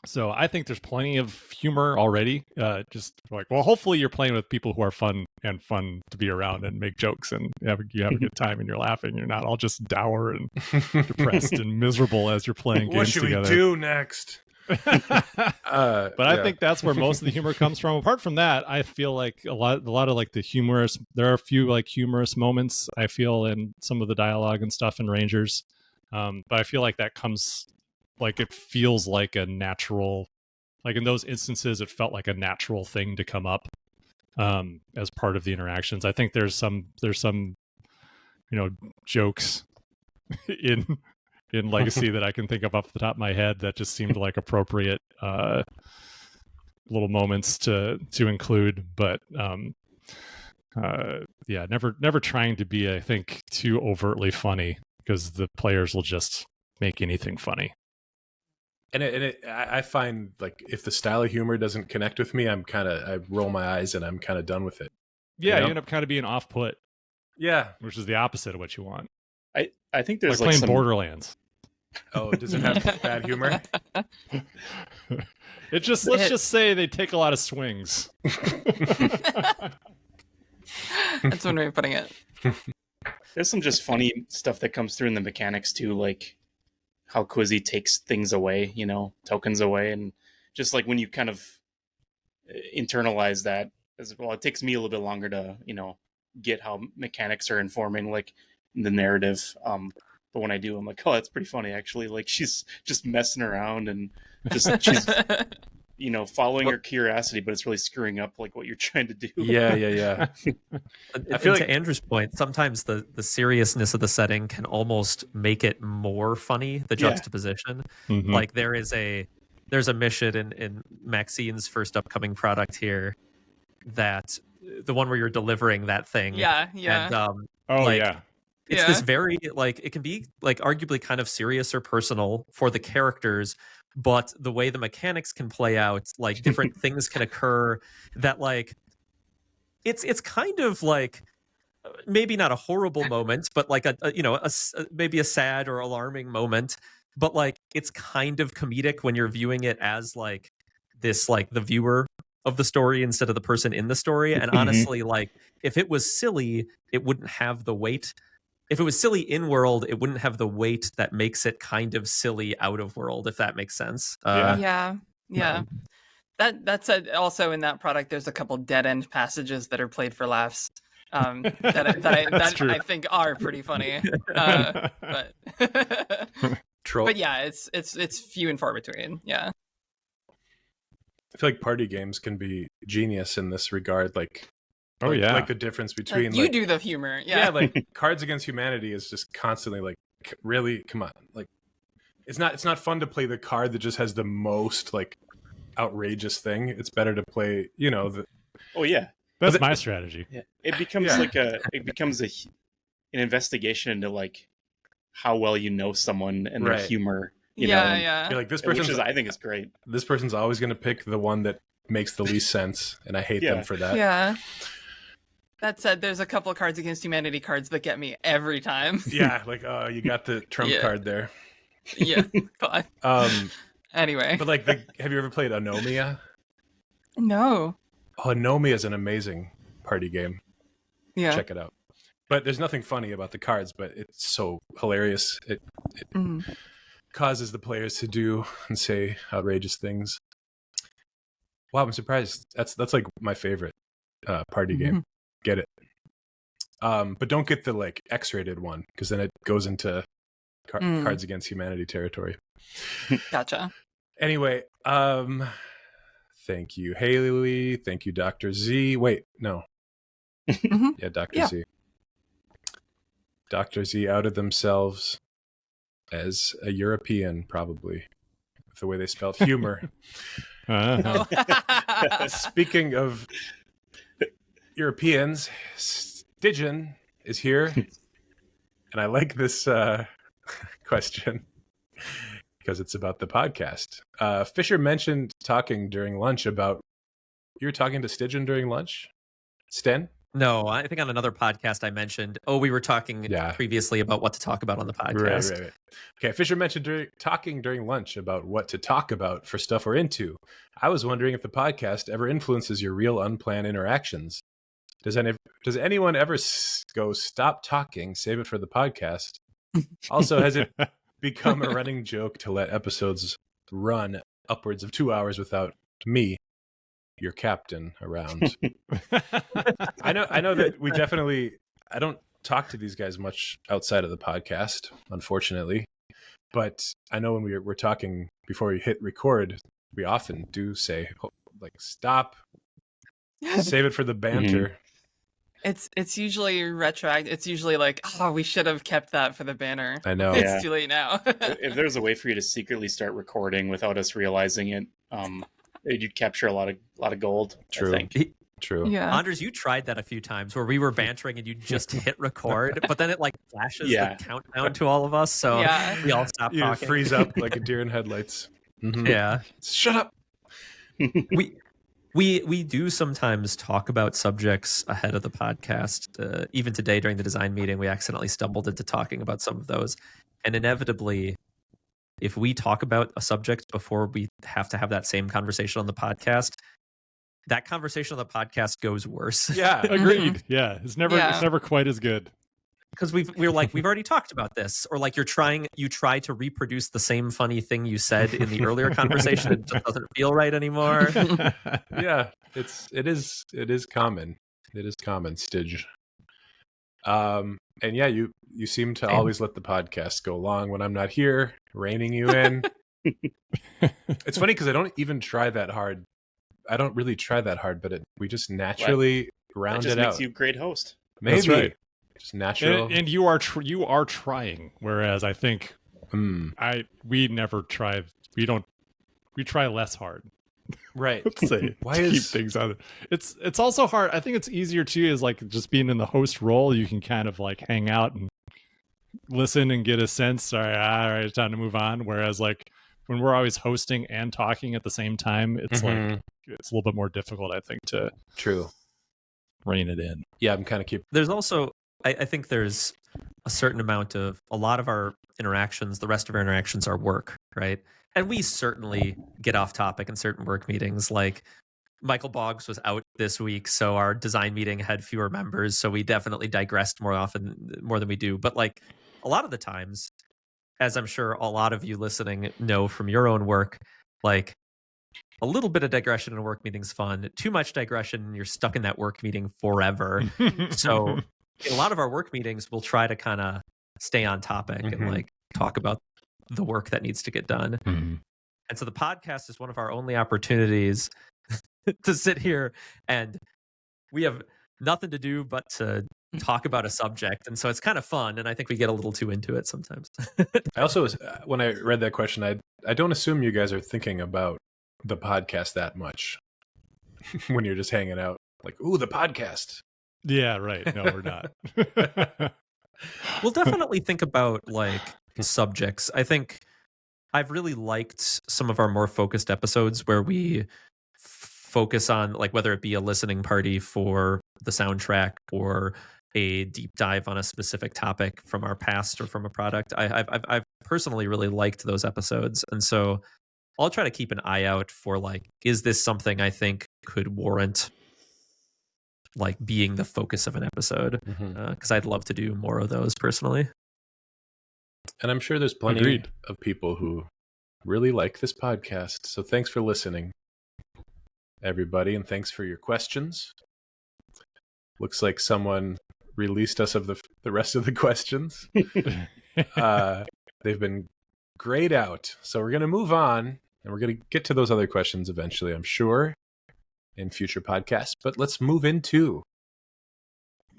So I think there's plenty of humor already. Just like, well, hopefully you're playing with people who are fun to be around and make jokes, and you have a good time and you're laughing. You're not all just dour and depressed and miserable as you're playing games together. What should we do next? But I think that's where most of the humor comes from. Apart from that, I feel like a lot of like the humorous, there are a few like humorous moments I feel in some of the dialogue and stuff in Rangers. But I feel like that comes, like it feels like a natural, like in those instances, it felt like a natural thing to come up as part of the interactions. I think there's some jokes in Legacy that I can think of off the top of my head that just seemed like appropriate little moments to include, but never trying to be, I think, too overtly funny, because the players will just make anything funny. And I find like if the style of humor doesn't connect with me, I roll my eyes and I'm kind of done with it. Yeah, you end up kind of being off-put. Yeah, which is the opposite of what you want. I think there's like playing Borderlands. Oh, does it have bad humor? Let's just say they take a lot of swings. That's one way of putting it. There's some just funny stuff that comes through in the mechanics too, like how Quizzy takes things away, tokens away, and just like when you kind of internalize that as well, it takes me a little bit longer to, get how mechanics are informing like the narrative. But when I do, I'm like, oh, that's pretty funny actually. Like she's just messing around and she's following her curiosity, but it's really screwing up like what you're trying to do. Yeah. I feel like, to Andrew's point, sometimes the seriousness of the setting can almost make it more funny, the juxtaposition. Mm-hmm. Like there's a mission in Maxine's first upcoming product here, that the one where you're delivering that thing. Yeah. And, it's this very, like, it can be like arguably kind of serious or personal for the characters, but the way the mechanics can play out, like different things can occur that like it's kind of like maybe not a horrible moment, but like a maybe a sad or alarming moment, but like it's kind of comedic when you're viewing it as like this, like the viewer of the story instead of the person in the story. And honestly, like if it was silly, it wouldn't have the weight. If it was silly in world, it wouldn't have the weight that makes it kind of silly out of world, if that makes sense. Yeah. That said, also in that product, there's a couple dead end passages that are played for laughs. That I think are pretty funny. But yeah, it's few and far between. Yeah. I feel like party games can be genius in this regard. Like the difference between you do the humor. Yeah, like Cards Against Humanity is just constantly like, really, come on, like it's not fun to play the card that just has the most like outrageous thing. It's better to play, Oh yeah, That's my strategy. Yeah. It becomes an investigation into like how well you know someone and their humor. You know, yeah. You're like, this person, I think is great. This person's always going to pick the one that makes the least sense, and I hate them for that. Yeah. That said, there's a couple of Cards Against Humanity cards that get me every time. Yeah, like, oh, you got the trump card there. Yeah. Anyway. But like, have you ever played Anomia? No. Oh, Anomia is an amazing party game. Yeah. Check it out. But there's nothing funny about the cards, but it's so hilarious. It causes the players to do and say outrageous things. Wow, I'm surprised. That's like my favorite party game. Get it. But don't get the like X-rated one, because then it goes into Cards Against Humanity territory. Gotcha. Anyway, thank you, Haley. Thank you, Dr. Z. Wait, no. Yeah, Dr. Z. Dr. Z outed themselves as a European, probably, with the way they spelled humor. Speaking of Europeans, Stygian is here. And I like this question because it's about the podcast. Fisher mentioned talking during lunch about... You were talking to Stygian during lunch, Sten? No, I think on another podcast I mentioned, we were talking previously about what to talk about on the podcast. Right. Okay, Fisher mentioned talking during lunch about what to talk about for stuff we're into. I was wondering if the podcast ever influences your real unplanned interactions. Does anyone ever go, stop talking, save it for the podcast? Also, has it become a running joke to let episodes run upwards of 2 hours without me, your captain, around? I know that we definitely... I don't talk to these guys much outside of the podcast, unfortunately. But I know when we're talking before we hit record, we often do say, like, stop, save it for the banter. It's usually retroactive. It's usually like, we should have kept that for the banner. I know. It's too late now. If there's a way for you to secretly start recording without us realizing it, you'd capture a lot of gold. True. I think. True. Yeah. Anders, you tried that a few times where we were bantering and you just hit record, but then it like flashes the countdown to all of us, so we all stop talking. You freeze up like a deer in headlights. Yeah. Shut up. We do sometimes talk about subjects ahead of the podcast. Even today during the design meeting, we accidentally stumbled into talking about some of those. And inevitably, if we talk about a subject before we have to have that same conversation on the podcast, that conversation on the podcast goes worse. Yeah, agreed. Yeah, it's never quite as good. Because we're like, we've already talked about this, or like you try to reproduce the same funny thing you said in the earlier conversation. It just doesn't feel right anymore. Yeah, it is common. It is common, Stidge. And yeah, you seem to always let the podcast go long when I'm not here, reining you in. It's funny because I don't even try that hard. I don't really try that hard, but we just naturally round it out. That just makes you a great host. Maybe. That's right. Just natural. And you are trying, whereas I think we never try. We try less hard. Right. Let's say keep things on it. It's also hard. I think it's easier too, is like just being in the host role. You can kind of like hang out and listen and get a sense. All right, it's time to move on. Whereas like when we're always hosting and talking at the same time, it's like it's a little bit more difficult, I think, to rein it in. Yeah, I'm kind of There's also, I think there's a certain amount of, a lot of our interactions, the rest of our interactions are work, right? And we certainly get off topic in certain work meetings. Like Michael Boggs was out this week, so our design meeting had fewer members, so we definitely digressed more than we do. But like a lot of the times, as I'm sure a lot of you listening know from your own work, like a little bit of digression in a work meeting is fun. Too much digression, you're stuck in that work meeting forever. So in a lot of our work meetings, we'll try to kind of stay on topic and like talk about the work that needs to get done. And so the podcast is one of our only opportunities to sit here, and we have nothing to do but to talk about a subject. And so it's kind of fun, and I think we get a little too into it sometimes. I also was, when I read that question, I don't assume you guys are thinking about the podcast that much when you're just hanging out. Like, ooh, the podcast. Yeah, right. No, we're not. We'll definitely think about like subjects. I think I've really liked some of our more focused episodes where we focus on like whether it be a listening party for the soundtrack or a deep dive on a specific topic from our past or from a product. I've personally really liked those episodes, and so I'll try to keep an eye out for like, is this something I think could warrant like being the focus of an episode? Because I'd love to do more of those personally. And I'm sure there's plenty of people who really like this podcast. So thanks for listening, everybody, and thanks for your questions. Looks like someone released us of the rest of the questions. They've been grayed out. So we're going to move on, and we're going to get to those other questions eventually, I'm sure, in future podcasts. But let's move into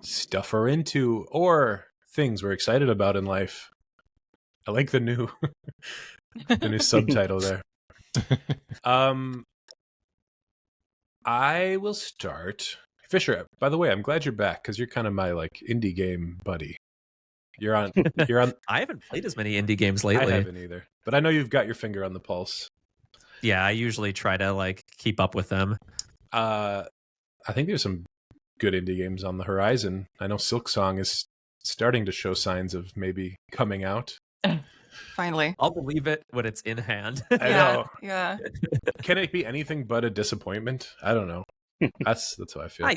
stuff we're into or things we're excited about in life. I like the new subtitle there. I will start. Fisher, by the way, I'm glad you're back because you're kind of my like indie game buddy. You're on. I haven't played as many indie games lately. I haven't either, but I know you've got your finger on the pulse. Yeah, I usually try to like keep up with them. I think there's some good indie games on the horizon. I know Silksong is starting to show signs of maybe coming out. Finally. I'll believe it when it's in hand. I know. Yeah. Can it be anything but a disappointment? I don't know. That's how I feel.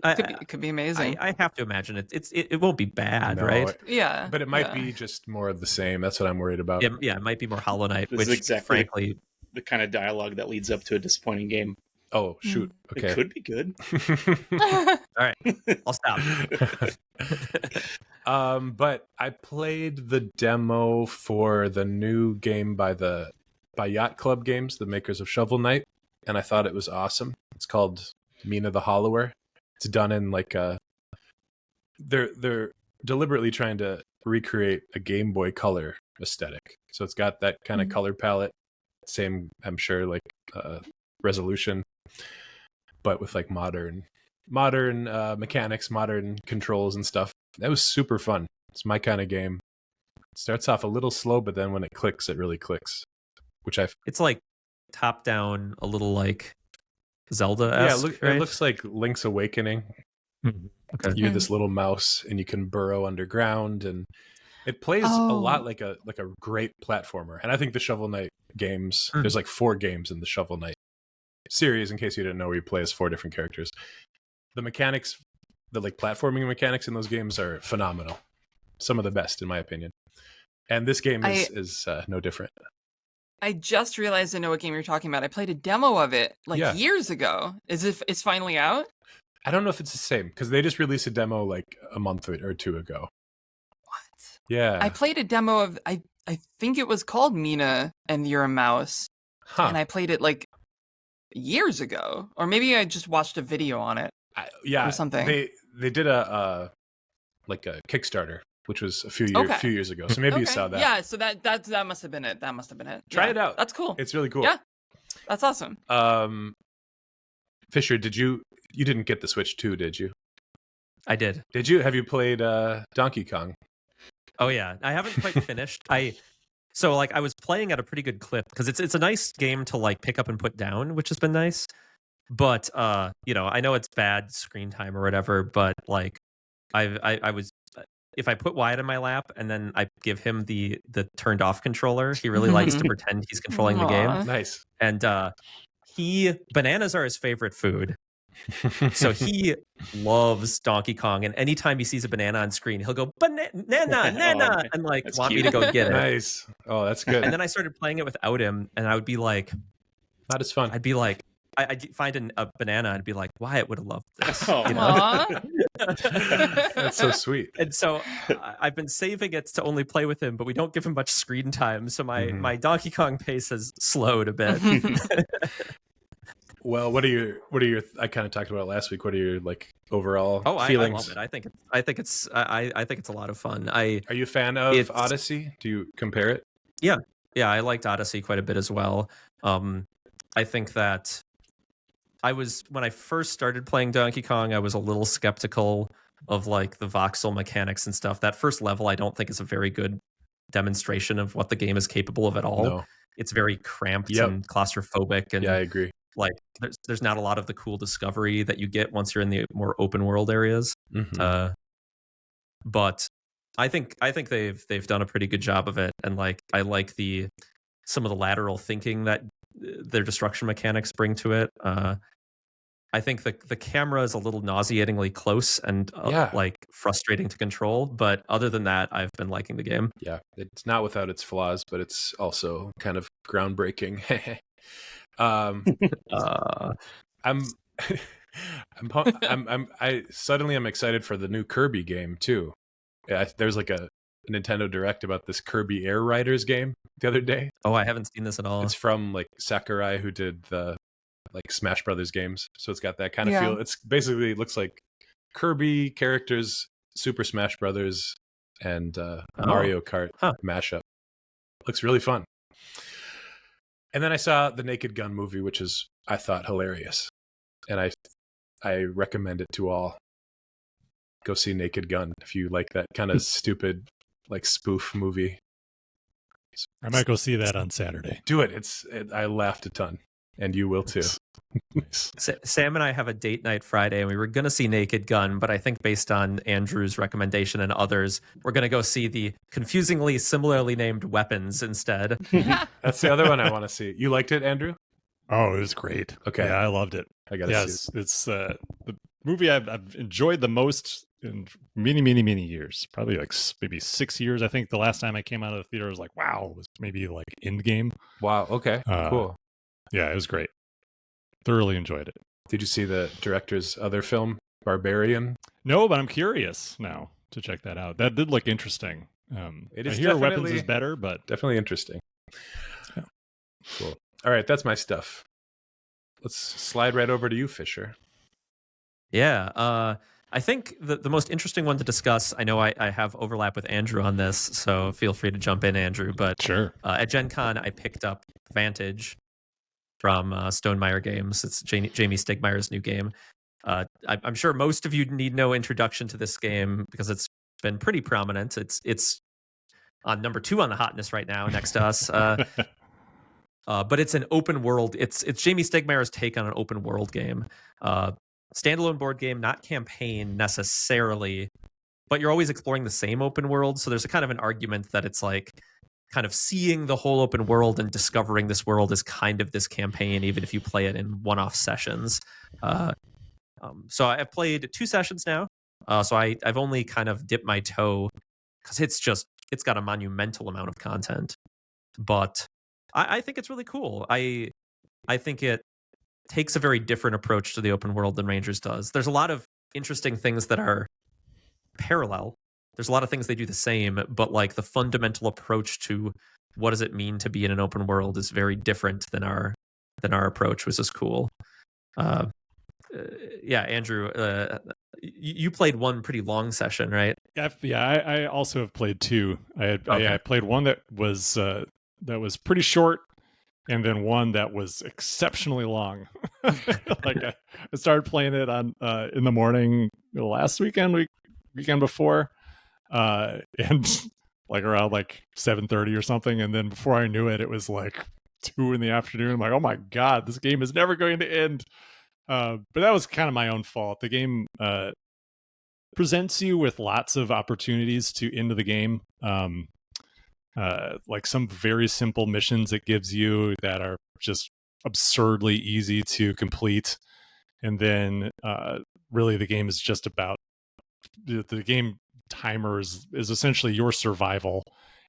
It could be amazing. I have to imagine it won't be bad, No, right? Yeah. But it might be just more of the same. That's what I'm worried about. Yeah, it might be more Hollow Knight, This which is exactly frankly the kind of dialogue that leads up to a disappointing game. Oh, shoot. Okay. It could be good. all right, I'll stop. But I played the demo for the new game by Yacht Club Games, the makers of Shovel Knight, and I thought it was awesome. It's called Mina the Hollower. It's done in like they're deliberately trying to recreate a Game Boy Color aesthetic. So it's got that kind of color palette, same, I'm sure, like resolution, but with like modern mechanics, modern controls and stuff. That was super fun. It's my kind of game. It starts off a little slow, but then when it clicks, it really clicks. It's like top down, a little like Zelda-esque. Yeah, it looks like Link's Awakening. Okay. You're this little mouse, and you can burrow underground, and it plays a lot like a great platformer. And I think the Shovel Knight games, there's like 4 games in the Shovel Knight series, in case you didn't know, where you play as 4 different characters. The mechanics, the like platforming mechanics in those games are phenomenal. Some of the best, in my opinion. And this game is no different. I just realized I know what game you're talking about. I played a demo of it years ago. It's finally out? I don't know if it's the same, because they just released a demo like a month or 2 ago. What? Yeah. I played a demo of, I think it was called Mina and You're a Mouse. And I played it like years ago. Or maybe I just watched a video on it. Or something. They did a Kickstarter, which was a few years ago. So maybe you saw that. Yeah, so that must have been it. That must have been it. Try it out. That's cool. It's really cool. Yeah. That's awesome. Fisher, you didn't get the Switch 2, did you? I did. Did you? Have you played Donkey Kong? Oh yeah, I haven't quite finished. I was playing at a pretty good clip because it's a nice game to like pick up and put down, which has been nice. But I know it's bad screen time or whatever, but like I was, if I put Wyatt in my lap and then I give him the turned off controller, he really likes to pretend he's controlling the game. Nice. And bananas are his favorite food. So he loves Donkey Kong, and anytime he sees a banana on screen, he'll go banana, and like want me to go get it. Nice. Oh, that's good. And then I started playing it without him, and I would be like, not as fun. I'd be like, I'd find a banana and be like, Wyatt would have loved this. That's so sweet. And so I've been saving it to only play with him, but we don't give him much screen time, so my Donkey Kong pace has slowed a bit. Well, what are your? I kind of talked about it last week. What are your like overall feelings? I love it. I think it's a lot of fun. Are you a fan of Odyssey? Do you compare it? Yeah, I liked Odyssey quite a bit as well. I think that when I first started playing Donkey Kong, I was a little skeptical of like the voxel mechanics and stuff. That first level I don't think is a very good demonstration of what the game is capable of at all. No. It's very cramped and claustrophobic, and yeah, I agree. Like there's not a lot of the cool discovery that you get once you're in the more open world areas. Mm-hmm. But I think they've done a pretty good job of it, and like I like some of the lateral thinking that their destruction mechanics bring to it. I think the camera is a little nauseatingly close and like frustrating to control, but other than that, I've been liking the game. Yeah, it's not without its flaws, but it's also kind of groundbreaking. I'm excited for the new Kirby game too. There's like a Nintendo Direct about this Kirby Air Riders game the other day. Oh, I haven't seen this at all. It's from like Sakurai, who did the like Smash Brothers games, so it's got that kind of feel. It's basically looks like Kirby characters, Super Smash Brothers, and Mario Kart mashup. Looks really fun. And then I saw the Naked Gun movie, which is I thought hilarious, and I recommend it to all. Go see Naked Gun if you like that kind of stupid like spoof movie. I might go see that on Saturday. Do it. I laughed a ton. And you will too. Nice. Sam and I have a date night Friday, and we were going to see Naked Gun, but I think based on Andrew's recommendation and others, we're going to go see the confusingly similarly named Weapons instead. That's the other one I want to see. You liked it, Andrew? Oh, it was great. Okay. Yeah, I loved it. I got to see it. It's the movie I've enjoyed the most in many, many, many years. Probably like maybe 6 years. I think the last time I came out of the theater, I was like, wow, it was maybe like Endgame. Wow. Okay. Cool. Yeah, it was great. Thoroughly enjoyed it. Did you see the director's other film, Barbarian? No, but I'm curious now to check that out. That did look interesting. It is. I hear Weapons is better, but definitely interesting. Yeah. Cool. All right, that's my stuff. Let's slide right over to you, Fisher. Yeah. I think the most interesting one to discuss, I know I have overlap with Andrew on this, so feel free to jump in, Andrew. But sure. At Gen Con, I picked up Vantage from Stonemaier Games. It's Jamie Stegmaier's new game. I'm sure most of you need no introduction to this game because it's been pretty prominent. It's on number 2 on the hotness right now, next to us. But it's an open world. It's Jamie Stegmaier's take on an open world game. Standalone board game, not campaign necessarily, but you're always exploring the same open world. So there's a kind of an argument that it's like kind of seeing the whole open world and discovering this world is kind of this campaign, even if you play it in one-off sessions. So I've played 2 sessions now. So I've only kind of dipped my toe because it's got a monumental amount of content. But I think it's really cool. I think it takes a very different approach to the open world than Rangers does. There's a lot of interesting things that are parallel. There's a lot of things they do the same, but like the fundamental approach to what does it mean to be in an open world is very different than our approach, which is cool. Yeah, Andrew, you played one pretty long session, right? Yeah, I also have played 2. I played one that was pretty short, and then one that was exceptionally long. Like I started playing it on in the morning last weekend before, and like around like 7:30 or something, and then before I knew it, it was like 2 in the afternoon. I'm like, oh my god, this game is never going to end. But that was kind of my own fault. The game presents you with lots of opportunities to end the game. Like some very simple missions it gives you that are just absurdly easy to complete. And then really the game is just about the game timer is essentially your survival.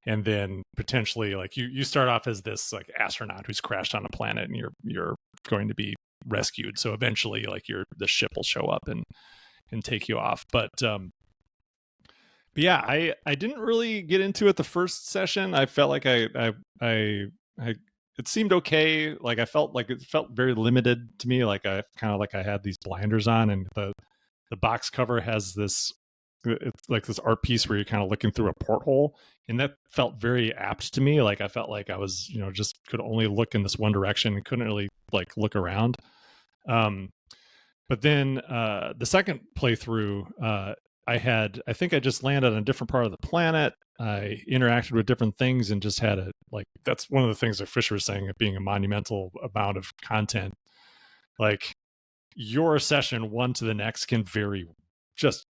And then potentially like you start off as this like astronaut who's crashed on a planet and you're going to be rescued. So eventually like the ship will show up and take you off. But yeah, I didn't really get into it the first session. I felt like I it seemed okay. Like I felt like it felt very limited to me. Like I kind of like I had these blinders on, and the box cover has this, it's like this art piece where you're kind of looking through a porthole, and that felt very apt to me. Like I felt like I was, just could only look in this one direction and couldn't really like look around. But then the second playthrough, I think I just landed on a different part of the planet. I interacted with different things and just had that's one of the things that Fisher was saying, it being a monumental amount of content. Like your session one to the next can vary, just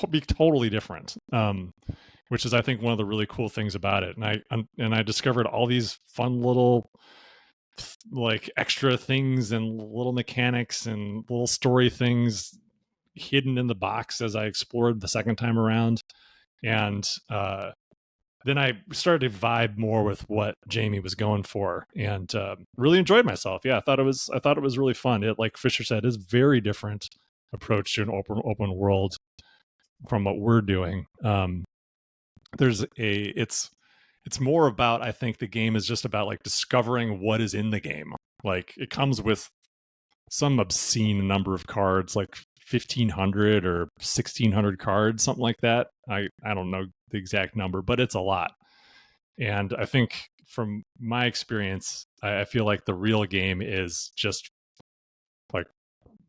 be totally different. Which is, I think, one of the really cool things about it. And I discovered all these fun little like extra things and little mechanics and little story things hidden in the box as I explored the second time around. And then I started to vibe more with what Jamie was going for, and really enjoyed myself. Yeah, I thought it was really fun. It, like Fisher said, is very different approach to an open world from what we're doing. It's more about, I think the game is just about like discovering what is in the game. Like it comes with some obscene number of cards, like 1,500 or 1,600 cards, something like that. I don't know the exact number, but it's a lot. And I think from my experience, I feel like the real game is just like,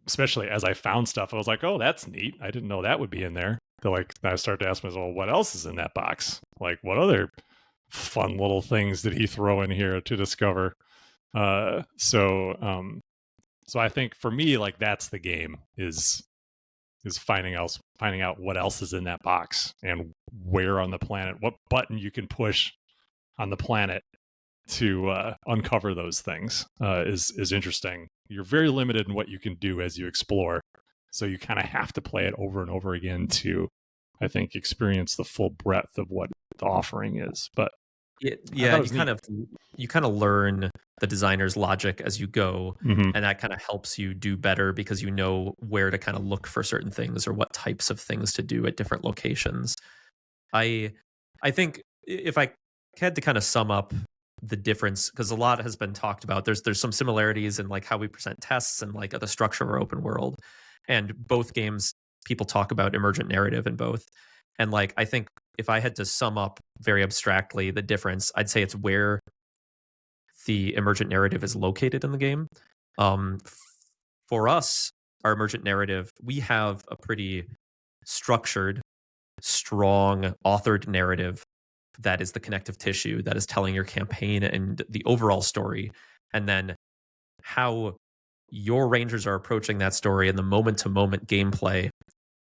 especially as I found stuff, I was like, oh, that's neat. I didn't know that would be in there. I started to ask myself, well, what else is in that box? Like, what other fun little things did he throw in here to discover? So I think for me, like, that's the game is finding out what else is in that box and where on the planet, what button you can push on the planet to uncover those things is interesting. You're very limited in what you can do as you explore, so you kind of have to play it over and over again to, I think, experience the full breadth of what the offering is. But yeah, you kind of learn the designer's logic as you go, and that kind of helps you do better because you know where to kind of look for certain things or what types of things to do at different locations. I think if I had to kind of sum up the difference, because a lot has been talked about, there's some similarities in like how we present tests and like the structure of our open world, and both games people talk about emergent narrative in both. And like, I think if I had to sum up very abstractly the difference, I'd say it's where the emergent narrative is located in the game. For us, our emergent narrative, we have a pretty structured, strong, authored narrative that is the connective tissue that is telling your campaign and the overall story. And then how your Rangers are approaching that story and the moment-to-moment gameplay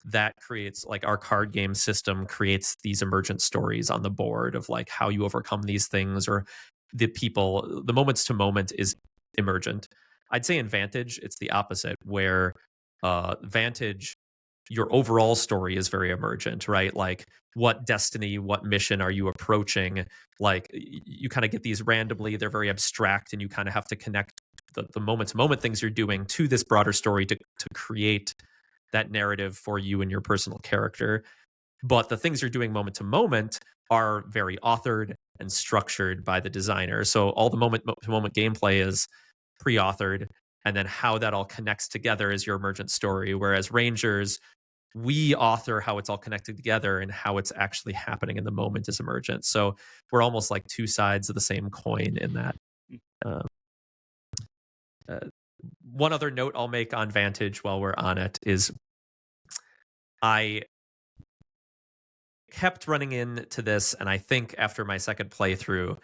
that creates, like, our card game system creates these emergent stories on the board of like how you overcome these things, or the moments to moment is emergent. I'd say in Vantage it's the opposite, where Vantage, your overall story is very emergent, right? Like, what destiny, what mission are you approaching? Like, you kind of get these randomly, they're very abstract, and you kind of have to connect the moment to moment things you're doing to this broader story to create that narrative for you and your personal character. But the things you're doing moment to moment are very authored and structured by the designer. So all the moment to moment gameplay is pre-authored, and then how that all connects together is your emergent story. Whereas Rangers, we author how it's all connected together, and how it's actually happening in the moment is emergent. So we're almost like two sides of the same coin in that. One other note I'll make on Vantage while we're on it is I kept running into this, and I think after my second playthrough,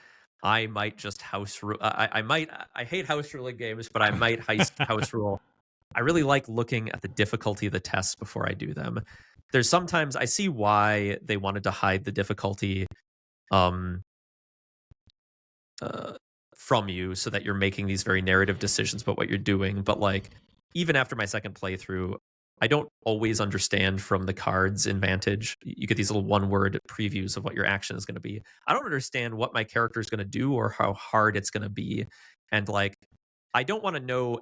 I might just house rule. I hate house ruling games, but I might house rule. I really like looking at the difficulty of the tests before I do them. There's sometimes I see why they wanted to hide the difficulty from you, so that you're making these very narrative decisions about what you're doing. But like, even after my second playthrough, I don't always understand from the cards in Vantage. You get these little one-word previews of what your action is going to be. I don't understand what my character is going to do or how hard it's going to be. And like, I don't want to know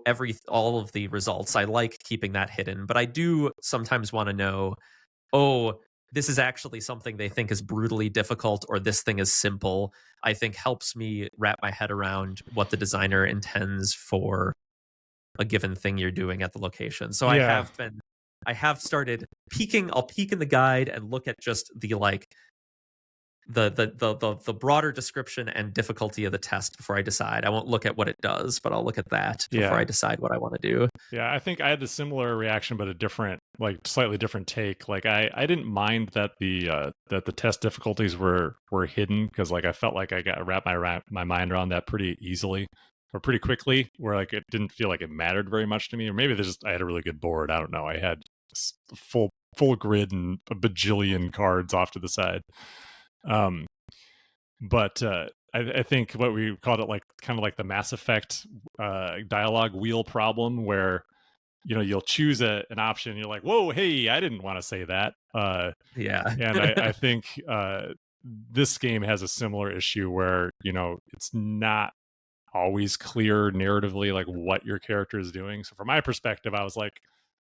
all of the results. I like keeping that hidden, but I do sometimes want to know, oh, this is actually something they think is brutally difficult, or this thing is simple. I think helps me wrap my head around what the designer intends for a given thing you're doing at the location. So yeah. I have started peeking. I'll peek in the guide and look at just the like the broader description and difficulty of the test before I decide. I won't look at what it does, but I'll look at that before I decide what I want to do. Yeah, I think I had a similar reaction, but a different, like slightly different take. Like I didn't mind that the test difficulties were hidden, because like I felt like I got wrapped my mind around that pretty easily or pretty quickly, where like it didn't feel like it mattered very much to me. Or maybe I had a really good board. I don't know. I had full grid and a bajillion cards off to the side. But I think what we called it, like kind of like the Mass Effect dialogue wheel problem, where you'll choose an option, and you're like, whoa, hey, I didn't want to say that. And I think this game has a similar issue where it's not always clear narratively like what your character is doing. So from my perspective, I was like,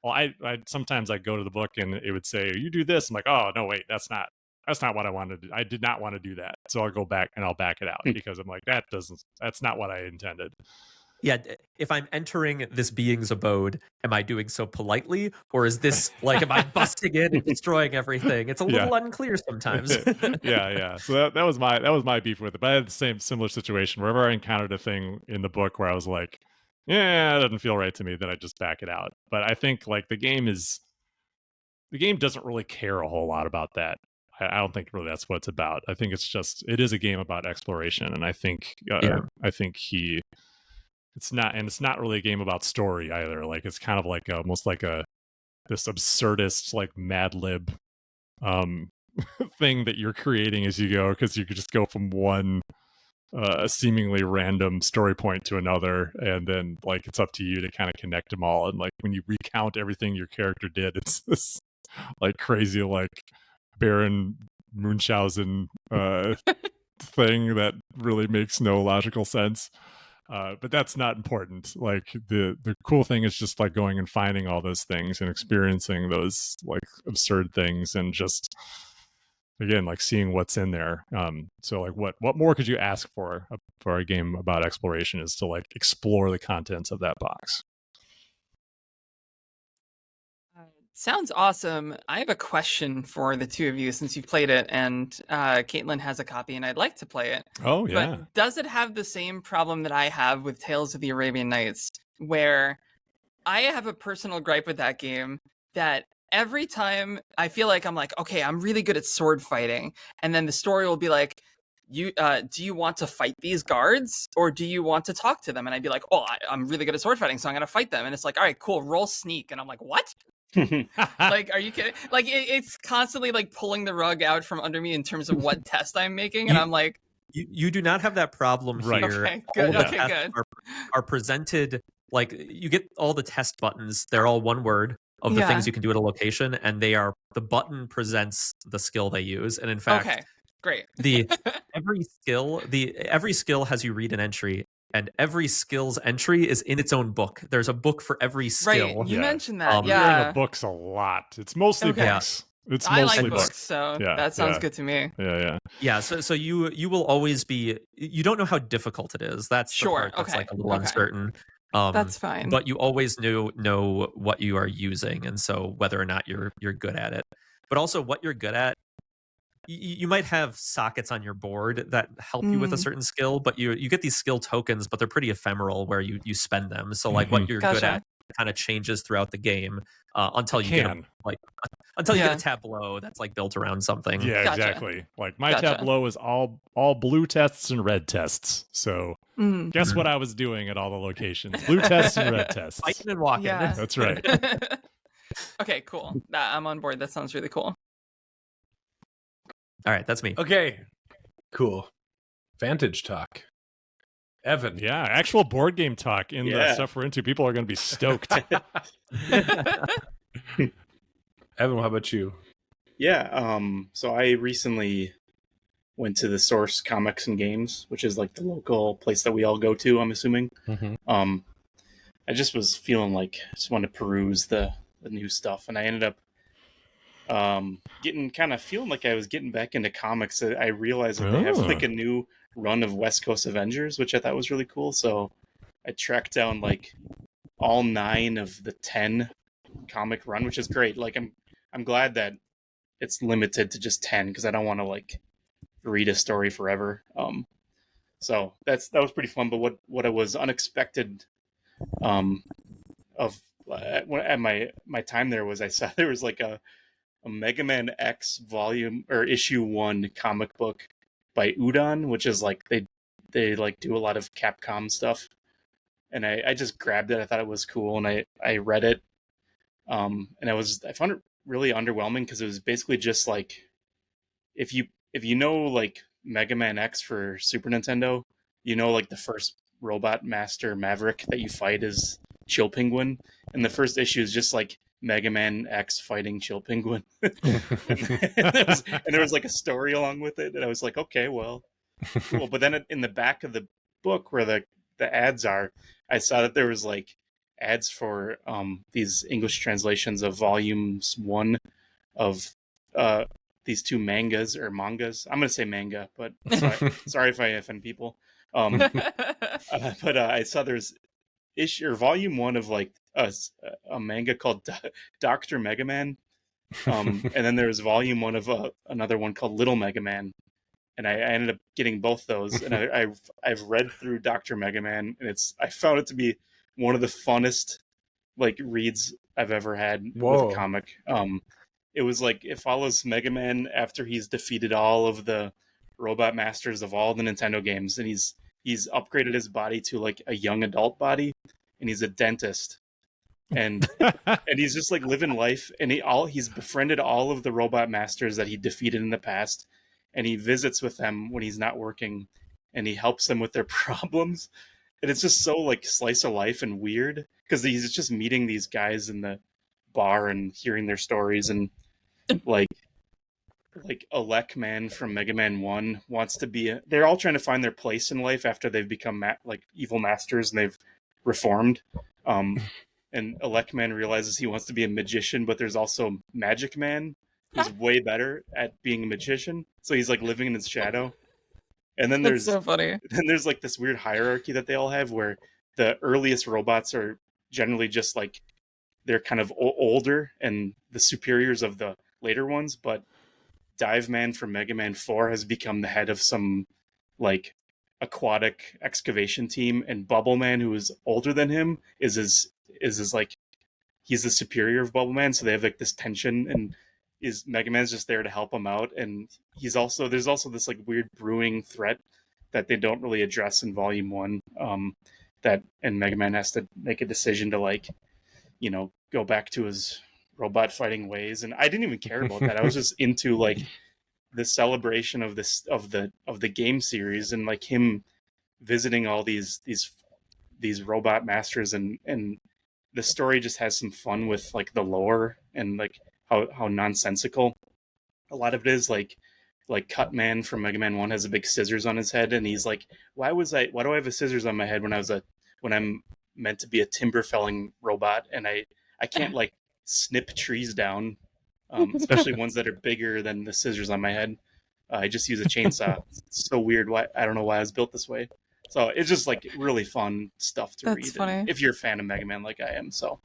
well, I sometimes I go to the book and it would say, you do this. I'm like, oh no, wait, that's not what I wanted to do. I did not want to do that. So I'll go back and I'll back it out, because I'm like, that's not what I intended. Yeah, if I'm entering this being's abode, am I doing so politely, or is this like, am I busting in and destroying everything? It's a little unclear sometimes. Yeah. So that was my beef with it. But I had the similar situation. Wherever I encountered a thing in the book where I was like, yeah, it doesn't feel right to me, then I just back it out. But I think like the game doesn't really care a whole lot about that. I don't think really that's what it's about. I think it is a game about exploration, and I think it's not really a game about story either. Like it's kind of like almost like this absurdist like Mad Lib thing that you're creating as you go, because you could just go from one seemingly random story point to another, and then like it's up to you to kind of connect them all. And like when you recount everything your character did, it's this like crazy like Baron Munchausen thing that really makes no logical sense. But that's not important. Like the cool thing is just like going and finding all those things and experiencing those like absurd things, and just again like seeing what's in there. So like what more could you ask for a game about exploration, is to like explore the contents of that box. Sounds awesome. I have a question for the two of you, since you've played it, and Caitlin has a copy, and I'd like to play it. Oh, yeah. But does it have the same problem that I have with Tales of the Arabian Nights, where I have a personal gripe with that game, that every time I feel like I'm like, okay, I'm really good at sword fighting, and then the story will be like, do you want to fight these guards, or do you want to talk to them? And I'd be like, oh, I'm really good at sword fighting, so I'm going to fight them. And it's like, all right, cool, roll sneak. And I'm like, what? Like, are you kidding? Like it's constantly like pulling the rug out from under me in terms of what test I'm making, and I'm like, you do not have that problem here. Okay, good. All the tests are presented like, you get all the test buttons. They're all one word of the things you can do at a location, and the button presents the skill they use. And in fact, okay, great. every skill has you read an entry. And every skill's entry is in its own book. There's a book for every skill. Right, you mentioned that. You're in the books a lot. It's mostly books. I like books, so that sounds good to me. Yeah. So you will always be. You don't know how difficult it is. That's the part that's like a little uncertain. That's fine. But you always know what you are using, and so whether or not you're good at it, but also what you're good at. You might have sockets on your board that help you with a certain skill, but you get these skill tokens, but they're pretty ephemeral where you spend them. So like what you're good at kind of changes throughout the game until you get a tableau that's like built around something. Yeah, exactly. Like my tableau is all blue tests and red tests. So guess what I was doing at all the locations? Blue tests and red tests. Fighting and walking. Yeah. That's right. Okay, cool. I'm on board. That sounds really cool. All right, that's me. Okay, cool. Vantage talk. Evan. Yeah, actual board game talk in the stuff we're into. People are going to be stoked. Evan, how about you? Yeah, so I recently went to the Source Comics and Games, which is like the local place that we all go to, I'm assuming. I just was feeling like I just wanted to peruse the new stuff, and I ended up feeling like I was getting back into comics. I realized that they have like a new run of West Coast Avengers, which I thought was really cool. So I tracked down like all 9 of the 10 comic run, which is great. Like I'm glad that it's limited to just 10, because I don't want to like read a story forever. So that was pretty fun. But what I was unexpected of at my time there was I saw there was like a Mega Man X volume or issue 1 comic book by Udon, which is like they like do a lot of Capcom stuff. And I just grabbed it. I thought it was cool, and I read it. And I found it really underwhelming because it was basically just like if you know like Mega Man X for Super Nintendo, you know like the first Robot Master Maverick that you fight is Chill Penguin, and the first issue is just like Mega Man X fighting Chill Penguin. and there was like a story along with it, and I was like, okay, well, cool. But then in the back of the book where the ads are, I saw that there was like ads for these English translations of volumes 1 of these 2 mangas. I'm gonna say manga, but sorry if I offend people. But I saw there's issue or volume 1 of like a manga called Dr. Mega Man, and then there's volume 1 of another one called Little Mega Man. And I ended up getting both those, and I've read through Dr. Mega Man, and I found it to be one of the funnest like reads I've ever had with a comic. It was like it follows Mega Man after he's defeated all of the robot masters of all the Nintendo games, and he's upgraded his body to like a young adult body, and he's a dentist, and he's just like living life, and he's befriended all of the robot masters that he defeated in the past. And he visits with them when he's not working, and he helps them with their problems. And it's just so like slice of life and weird because he's just meeting these guys in the bar and hearing their stories, and like Alec Man from Mega Man 1 wants to be they're all trying to find their place in life after they've become like evil masters and they've reformed. And Alec Man realizes he wants to be a magician, but there's also Magic Man who's way better at being a magician, so he's like living in his shadow. And then there's so funny. Then there's like this weird hierarchy that they all have, where the earliest robots are generally just like they're kind of older and the superiors of the later ones. But Dive Man from Mega Man 4 has become the head of some like aquatic excavation team, and Bubble Man, who is older than him, is his like he's the superior of Bubble Man. So they have like this tension, and Mega Man's just there to help him out. And there's also this like weird brewing threat that they don't really address in Volume 1. And Mega Man has to make a decision to like, go back to his robot fighting ways. And I didn't even care about that. I was just into like the celebration of the game series, and like him visiting all these robot masters, and the story just has some fun with like the lore and like how nonsensical a lot of it is. Like Cutman from Mega Man 1 has a big scissors on his head, and he's like, why do I have a scissors on my head when I'm meant to be a timber felling robot, and I can't like snip trees down, especially ones that are bigger than the scissors on my head. I just use a chainsaw. It's so weird. I don't know why I was built this way. So it's just like really fun stuff to read. Funny. If you're a fan of Mega Man like I am. So,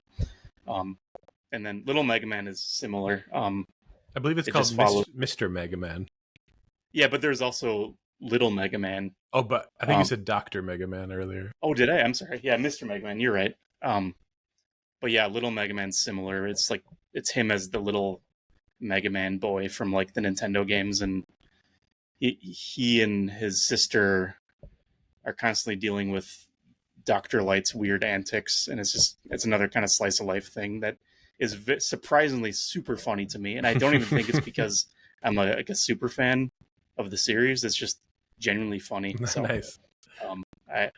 and then Little Mega Man is similar. I believe it's called Mr. Mega Man. Yeah, but there's also Little Mega Man. Oh, but I think you said Dr. Mega Man earlier. Oh, did I? I'm sorry. Yeah, Mr. Mega Man. You're right. But yeah, Little Mega Man's similar. It's him as the little Mega Man boy from like the Nintendo games, and he and his sister are constantly dealing with Dr. Light's weird antics, and it's another kind of slice of life thing that is surprisingly super funny to me. And I don't even think it's because I'm a super fan of the series. It's just genuinely funny. So, nice.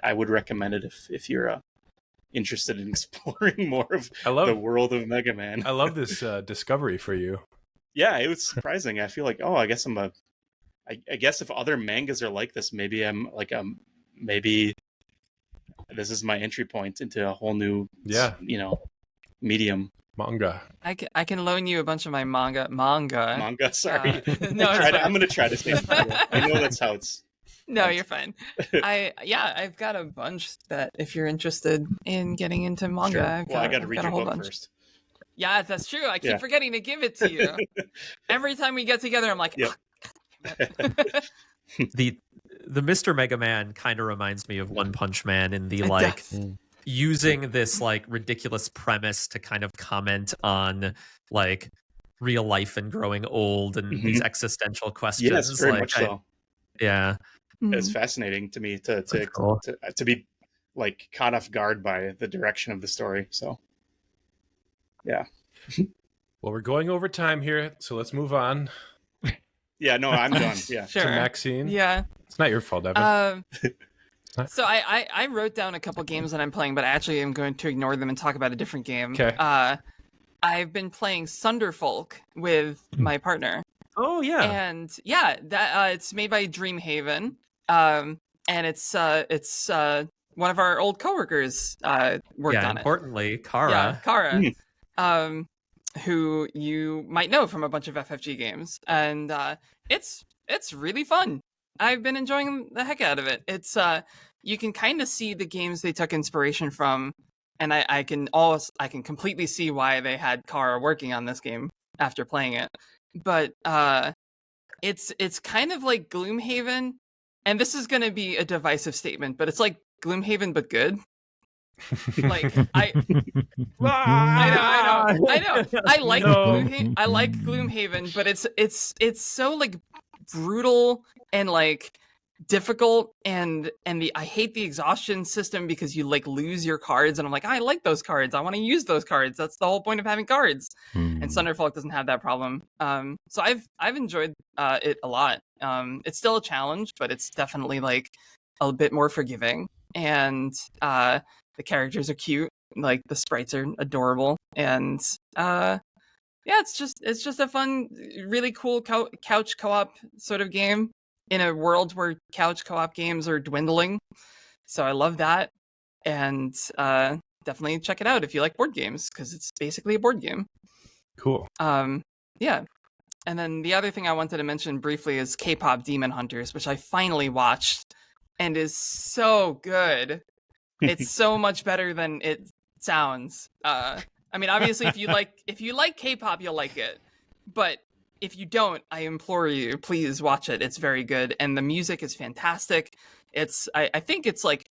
I would recommend it if you're interested in exploring more of the world of Mega Man. I love this discovery for you. Yeah, it was surprising. I feel like, I guess I guess if other mangas are like this, maybe I'm like maybe this is my entry point into a whole new medium. Manga. I can loan you a bunch of my manga. Sorry. No, I'm gonna try to say manga. I know that's how it's. No, you're fine. I've got a bunch that if you're interested in getting into manga. Sure. I got to read your book first. Yeah, that's true. I keep forgetting to give it to you. Every time we get together, I'm like, the Mr. Mega Man kind of reminds me of One Punch Man in the like using this like ridiculous premise to kind of comment on like real life and growing old and these existential questions. Yes, very like, much so. Yeah, it's fascinaling to me to be like caught off guard by the direction of the story. So, yeah. Well, we're going over time here, so let's move on. Yeah, no, I'm done. Yeah, sure. To Maxine. Yeah, it's not your fault, Evan. So I wrote down a couple games that I'm playing, but I actually am going to ignore them and talk about a different game. Okay. I've been playing Sunderfolk with my partner. Oh yeah. And yeah, that it's made by Dreamhaven. And it's one of our old coworkers worked on it. Importantly, Kara. Yeah, Kara. Who you might know from a bunch of FFG games. And it's really fun. I've been enjoying the heck out of it. It's you can kind of see the games they took inspiration from, and I can completely see why they had Kara working on this game after playing it. But it's kind of like Gloomhaven, and this is going to be a divisive statement, but it's like Gloomhaven but good. Like I know. I like Gloomhaven, but it's so like brutal and like difficult, and I hate the exhaustion system because you like lose your cards, and I'm like, I like those cards, I want to use those cards, that's the whole point of having cards. And Sunderfolk doesn't have that problem. So I've enjoyed it a lot. It's still a challenge, but it's definitely like a bit more forgiving, and the characters are cute, like the sprites are adorable, and yeah, it's just a fun, really cool couch co-op sort of game in a world where couch co-op games are dwindling. So I love that, and definitely check it out if you like board games, because it's basically a board game. Cool. Yeah. And then the other thing I wanted to mention briefly is K-pop Demon Hunters, which I finally watched and is so good. It's so much better than it sounds. I mean, obviously, if you like K-pop, you'll like it. But if you don't, I implore you, please watch it. It's very good, and the music is fantastic. I think it's like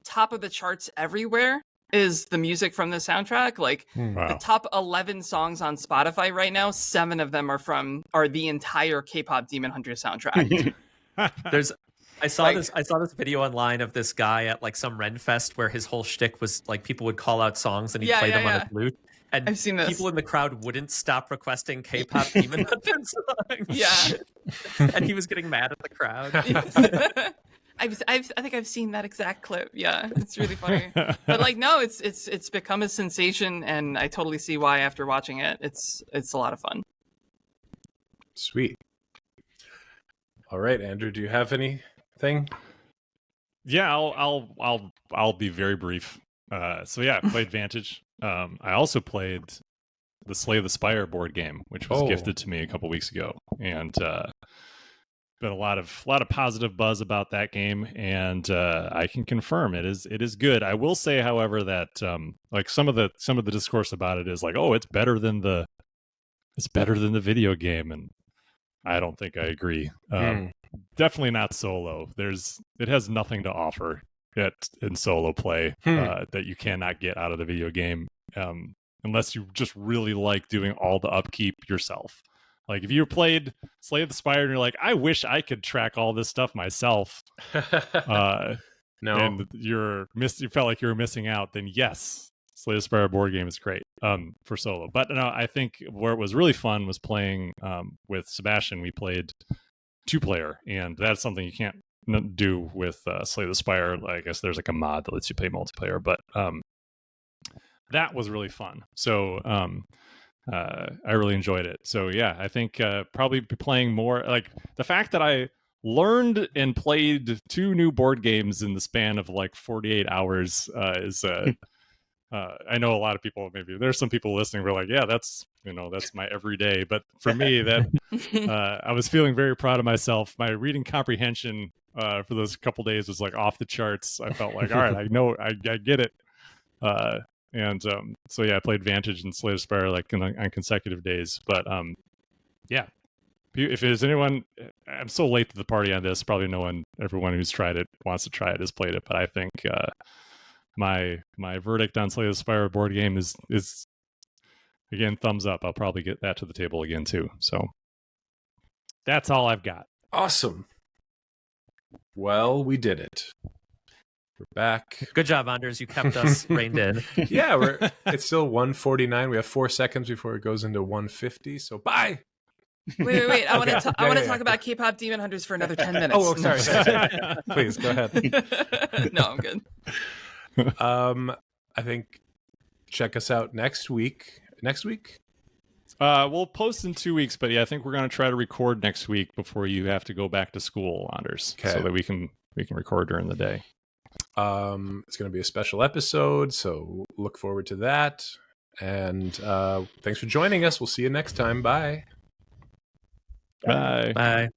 top of the charts everywhere is the music from the soundtrack. Like the top 11 songs on Spotify right now, 7 of them are the entire K-pop Demon Hunter soundtrack. I saw this video online of this guy at like some Ren Fest where his whole shtick was like people would call out songs and he'd play them on a flute. And I've seen this. People in the crowd wouldn't stop requesting K-pop Demon Hunter songs. Yeah. And he was getting mad at the crowd. I think I've seen that exact clip. Yeah, it's really funny. But like, no, it's become a sensation, and I totally see why after watching it. It's a lot of fun. Sweet. All right, Andrew, do you have anything? Yeah, I'll be very brief. So yeah, I played Vantage. I also played the Slay the Spire board game, which was gifted to me a couple weeks ago, and been a lot of positive buzz about that game, and I can confirm it is good. I will say, however, that like some of the discourse about it is like, oh, it's better than the video game, and I don't think I agree. Definitely not solo. It has nothing to offer in solo play that you cannot get out of the video game, unless you just really like doing all the upkeep yourself. Like if you played Slay the Spire and you're like, I wish I could track all this stuff myself, no, and you felt like you were missing out, then yes, Slay the Spire board game is great for solo. But no, I think where it was really fun was playing with Sebastian. We played 2-player, and that's something you can't do with Slay the Spire. I guess there's like a mod that lets you play multiplayer, but that was really fun. So I really enjoyed it. So yeah, I think probably be playing more. Like the fact that I learned and played 2 new board games in the span of like 48 hours is I know a lot of people, maybe there's some people listening who are like, yeah, that's my everyday. But for me, that I was feeling very proud of myself. My reading comprehension for those couple days was like off the charts. I felt like, all right, I know, I get it. And so yeah, I played Vantage and Slay the Spire like on consecutive days. But yeah, if there's anyone I'm so late to the party on this. Probably everyone who's tried it wants to try it has played it. But I think my verdict on Slay the Spire board game is again thumbs up. I'll probably get that to the table again too. So that's all I've got. Awesome. Well, we did it. We're back. Good job, Anders. You kept us reined in. Yeah, it's still 1:49. We have 4 seconds before it goes into 1:50. So bye. Wait. I want to talk about K-pop Demon Hunters for another 10 minutes. Oh, sorry. Please go ahead. No, I'm good. I think check us out next week. Next week? We'll post in 2 weeks, but yeah, I think we're going to try to record next week before you have to go back to school, Anders, so that we can record during the day. It's going to be a special episode, so look forward to that. And thanks for joining us. We'll see you next time. Bye. Bye. Bye.